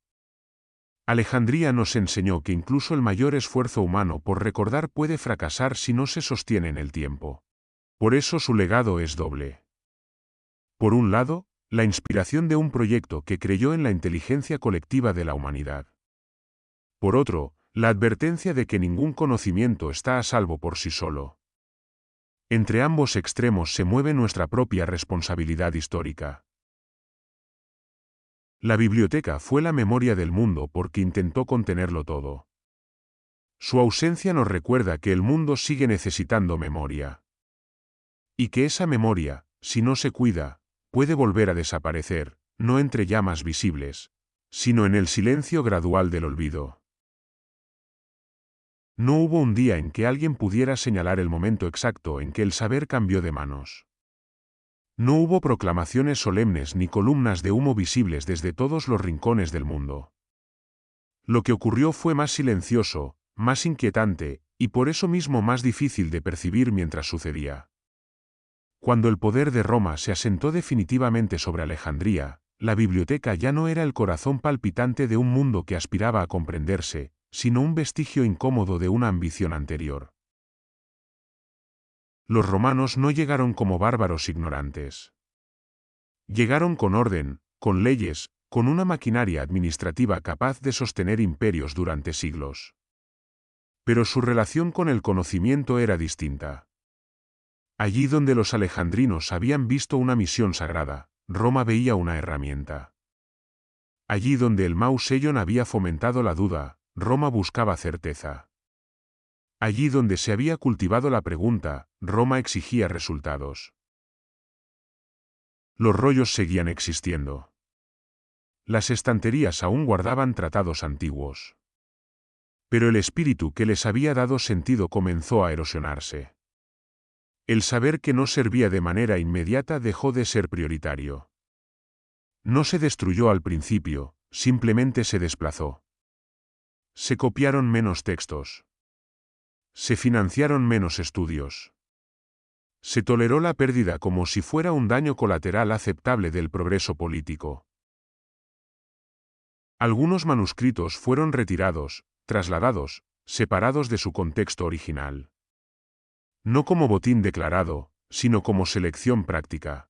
Alejandría nos enseñó que incluso el mayor esfuerzo humano por recordar puede fracasar si no se sostiene en el tiempo. Por eso su legado es doble. Por un lado, la inspiración de un proyecto que creyó en la inteligencia colectiva de la humanidad. Por otro, la advertencia de que ningún conocimiento está a salvo por sí solo. Entre ambos extremos se mueve nuestra propia responsabilidad histórica. La biblioteca fue la memoria del mundo porque intentó contenerlo todo. Su ausencia nos recuerda que el mundo sigue necesitando memoria. Y que esa memoria, si no se cuida, puede volver a desaparecer, no entre llamas visibles, sino en el silencio gradual del olvido. No hubo un día en que alguien pudiera señalar el momento exacto en que el saber cambió de manos. No hubo proclamaciones solemnes ni columnas de humo visibles desde todos los rincones del mundo. Lo que ocurrió fue más silencioso, más inquietante, y por eso mismo más difícil de percibir mientras sucedía. Cuando el poder de Roma se asentó definitivamente sobre Alejandría, la biblioteca ya no era el corazón palpitante de un mundo que aspiraba a comprenderse, sino un vestigio incómodo de una ambición anterior. Los romanos no llegaron como bárbaros ignorantes. Llegaron con orden, con leyes, con una maquinaria administrativa capaz de sostener imperios durante siglos. Pero su relación con el conocimiento era distinta. Allí donde los alejandrinos habían visto una misión sagrada, Roma veía una herramienta. Allí donde el Mausoleo Seion había fomentado la duda, Roma buscaba certeza. Allí donde se había cultivado la pregunta, Roma exigía resultados. Los rollos seguían existiendo. Las estanterías aún guardaban tratados antiguos. Pero el espíritu que les había dado sentido comenzó a erosionarse. El saber que no servía de manera inmediata dejó de ser prioritario. No se destruyó al principio, simplemente se desplazó. Se copiaron menos textos. Se financiaron menos estudios. Se toleró la pérdida como si fuera un daño colateral aceptable del progreso político. Algunos manuscritos fueron retirados, trasladados, separados de su contexto original. No como botín declarado, sino como selección práctica.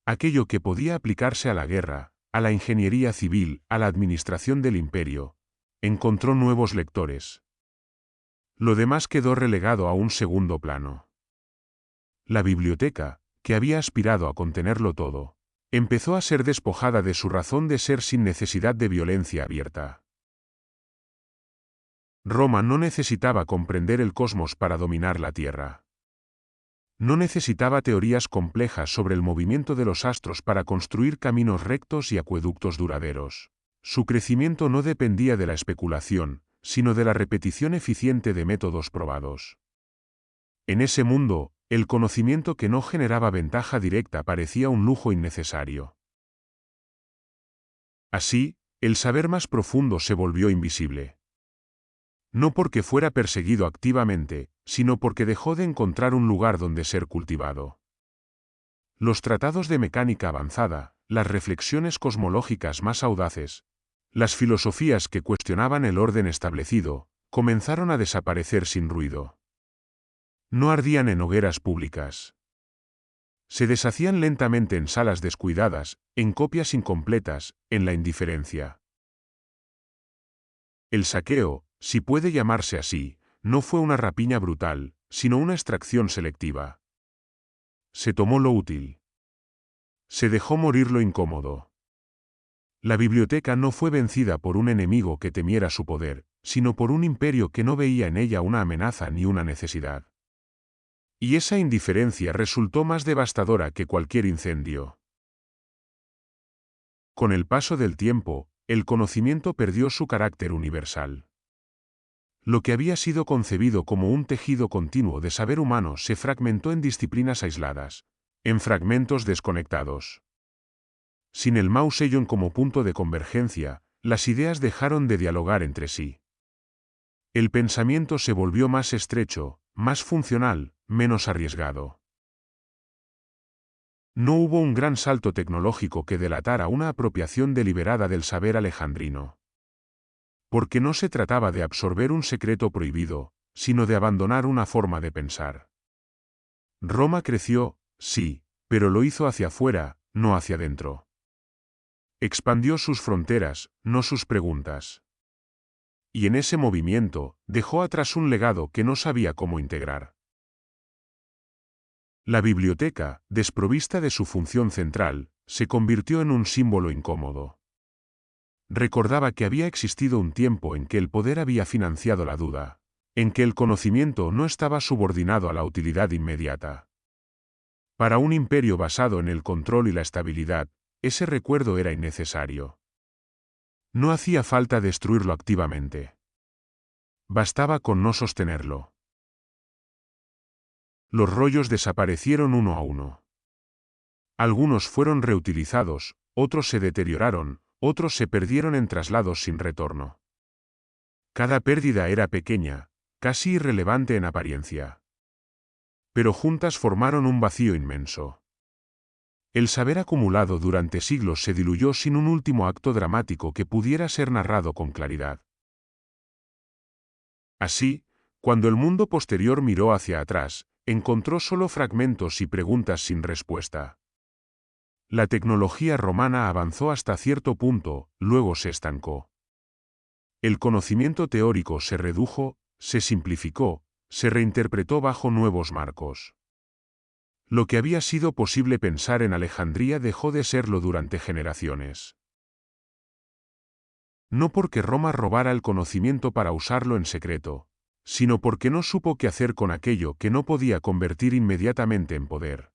Aquello que podía aplicarse a la guerra, a la ingeniería civil, a la administración del imperio, encontró nuevos lectores. Lo demás quedó relegado a un segundo plano. La biblioteca, que había aspirado a contenerlo todo, empezó a ser despojada de su razón de ser sin necesidad de violencia abierta. Roma no necesitaba comprender el cosmos para dominar la Tierra. No necesitaba teorías complejas sobre el movimiento de los astros para construir caminos rectos y acueductos duraderos. Su crecimiento no dependía de la especulación, sino de la repetición eficiente de métodos probados. En ese mundo, el conocimiento que no generaba ventaja directa parecía un lujo innecesario. Así, el saber más profundo se volvió invisible. No porque fuera perseguido activamente, sino porque dejó de encontrar un lugar donde ser cultivado. Los tratados de mecánica avanzada, las reflexiones cosmológicas más audaces, las filosofías que cuestionaban el orden establecido, comenzaron a desaparecer sin ruido. No ardían en hogueras públicas. Se deshacían lentamente en salas descuidadas, en copias incompletas, en la indiferencia. El saqueo, si puede llamarse así, no fue una rapiña brutal, sino una extracción selectiva. Se tomó lo útil. Se dejó morir lo incómodo. La biblioteca no fue vencida por un enemigo que temiera su poder, sino por un imperio que no veía en ella una amenaza ni una necesidad. Y esa indiferencia resultó más devastadora que cualquier incendio. Con el paso del tiempo, el conocimiento perdió su carácter universal. Lo que había sido concebido como un tejido continuo de saber humano se fragmentó en disciplinas aisladas, en fragmentos desconectados. Sin el Mausolleum como punto de convergencia, las ideas dejaron de dialogar entre sí. El pensamiento se volvió más estrecho, más funcional, menos arriesgado. No hubo un gran salto tecnológico que delatara una apropiación deliberada del saber alejandrino. Porque no se trataba de absorber un secreto prohibido, sino de abandonar una forma de pensar. Roma creció, sí, pero lo hizo hacia afuera, no hacia adentro. Expandió sus fronteras, no sus preguntas. Y en ese movimiento, dejó atrás un legado que no sabía cómo integrar. La biblioteca, desprovista de su función central, se convirtió en un símbolo incómodo. Recordaba que había existido un tiempo en que el poder había financiado la duda, en que el conocimiento no estaba subordinado a la utilidad inmediata. Para un imperio basado en el control y la estabilidad, ese recuerdo era innecesario. No hacía falta destruirlo activamente. Bastaba con no sostenerlo. Los rollos desaparecieron uno a uno. Algunos fueron reutilizados, otros se deterioraron, otros se perdieron en traslados sin retorno. Cada pérdida era pequeña, casi irrelevante en apariencia. Pero juntas formaron un vacío inmenso. El saber acumulado durante siglos se diluyó sin un último acto dramático que pudiera ser narrado con claridad. Así, cuando el mundo posterior miró hacia atrás, encontró solo fragmentos y preguntas sin respuesta. La tecnología romana avanzó hasta cierto punto, luego se estancó. El conocimiento teórico se redujo, se simplificó, se reinterpretó bajo nuevos marcos. Lo que había sido posible pensar en Alejandría dejó de serlo durante generaciones. No porque Roma robara el conocimiento para usarlo en secreto, sino porque no supo qué hacer con aquello que no podía convertir inmediatamente en poder.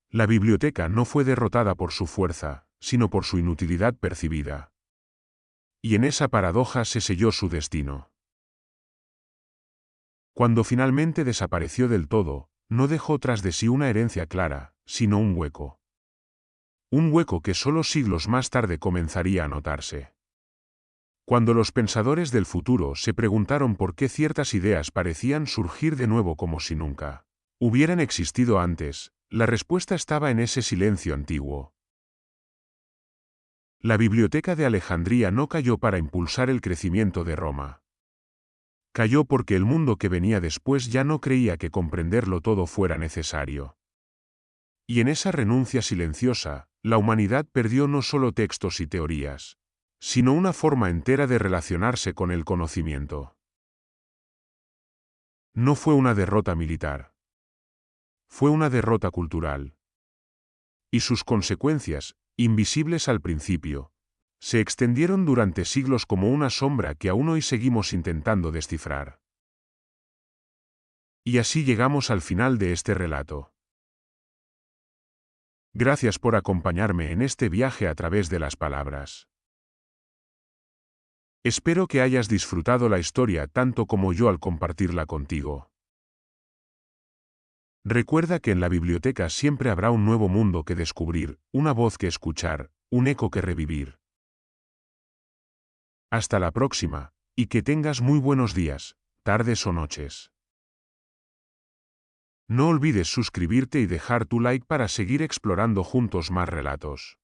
La biblioteca no fue derrotada por su fuerza, sino por su inutilidad percibida. Y en esa paradoja se selló su destino. Cuando finalmente desapareció del todo, no dejó tras de sí una herencia clara, sino un hueco. Un hueco que solo siglos más tarde comenzaría a notarse. Cuando los pensadores del futuro se preguntaron por qué ciertas ideas parecían surgir de nuevo como si nunca hubieran existido antes, la respuesta estaba en ese silencio antiguo. La biblioteca de Alejandría no cayó para impulsar el crecimiento de Roma. Cayó porque el mundo que venía después ya no creía que comprenderlo todo fuera necesario. Y en esa renuncia silenciosa, la humanidad perdió no solo textos y teorías, sino una forma entera de relacionarse con el conocimiento. No fue una derrota militar. Fue una derrota cultural. Y sus consecuencias, invisibles al principio, Se extendieron durante siglos como una sombra que aún hoy seguimos intentando descifrar. Y así llegamos al final de este relato. Gracias por acompañarme en este viaje a través de las palabras. Espero que hayas disfrutado la historia tanto como yo al compartirla contigo. Recuerda que en la biblioteca siempre habrá un nuevo mundo que descubrir, una voz que escuchar, un eco que revivir. Hasta la próxima, y que tengas muy buenos días, tardes o noches. No olvides suscribirte y dejar tu like para seguir explorando juntos más relatos.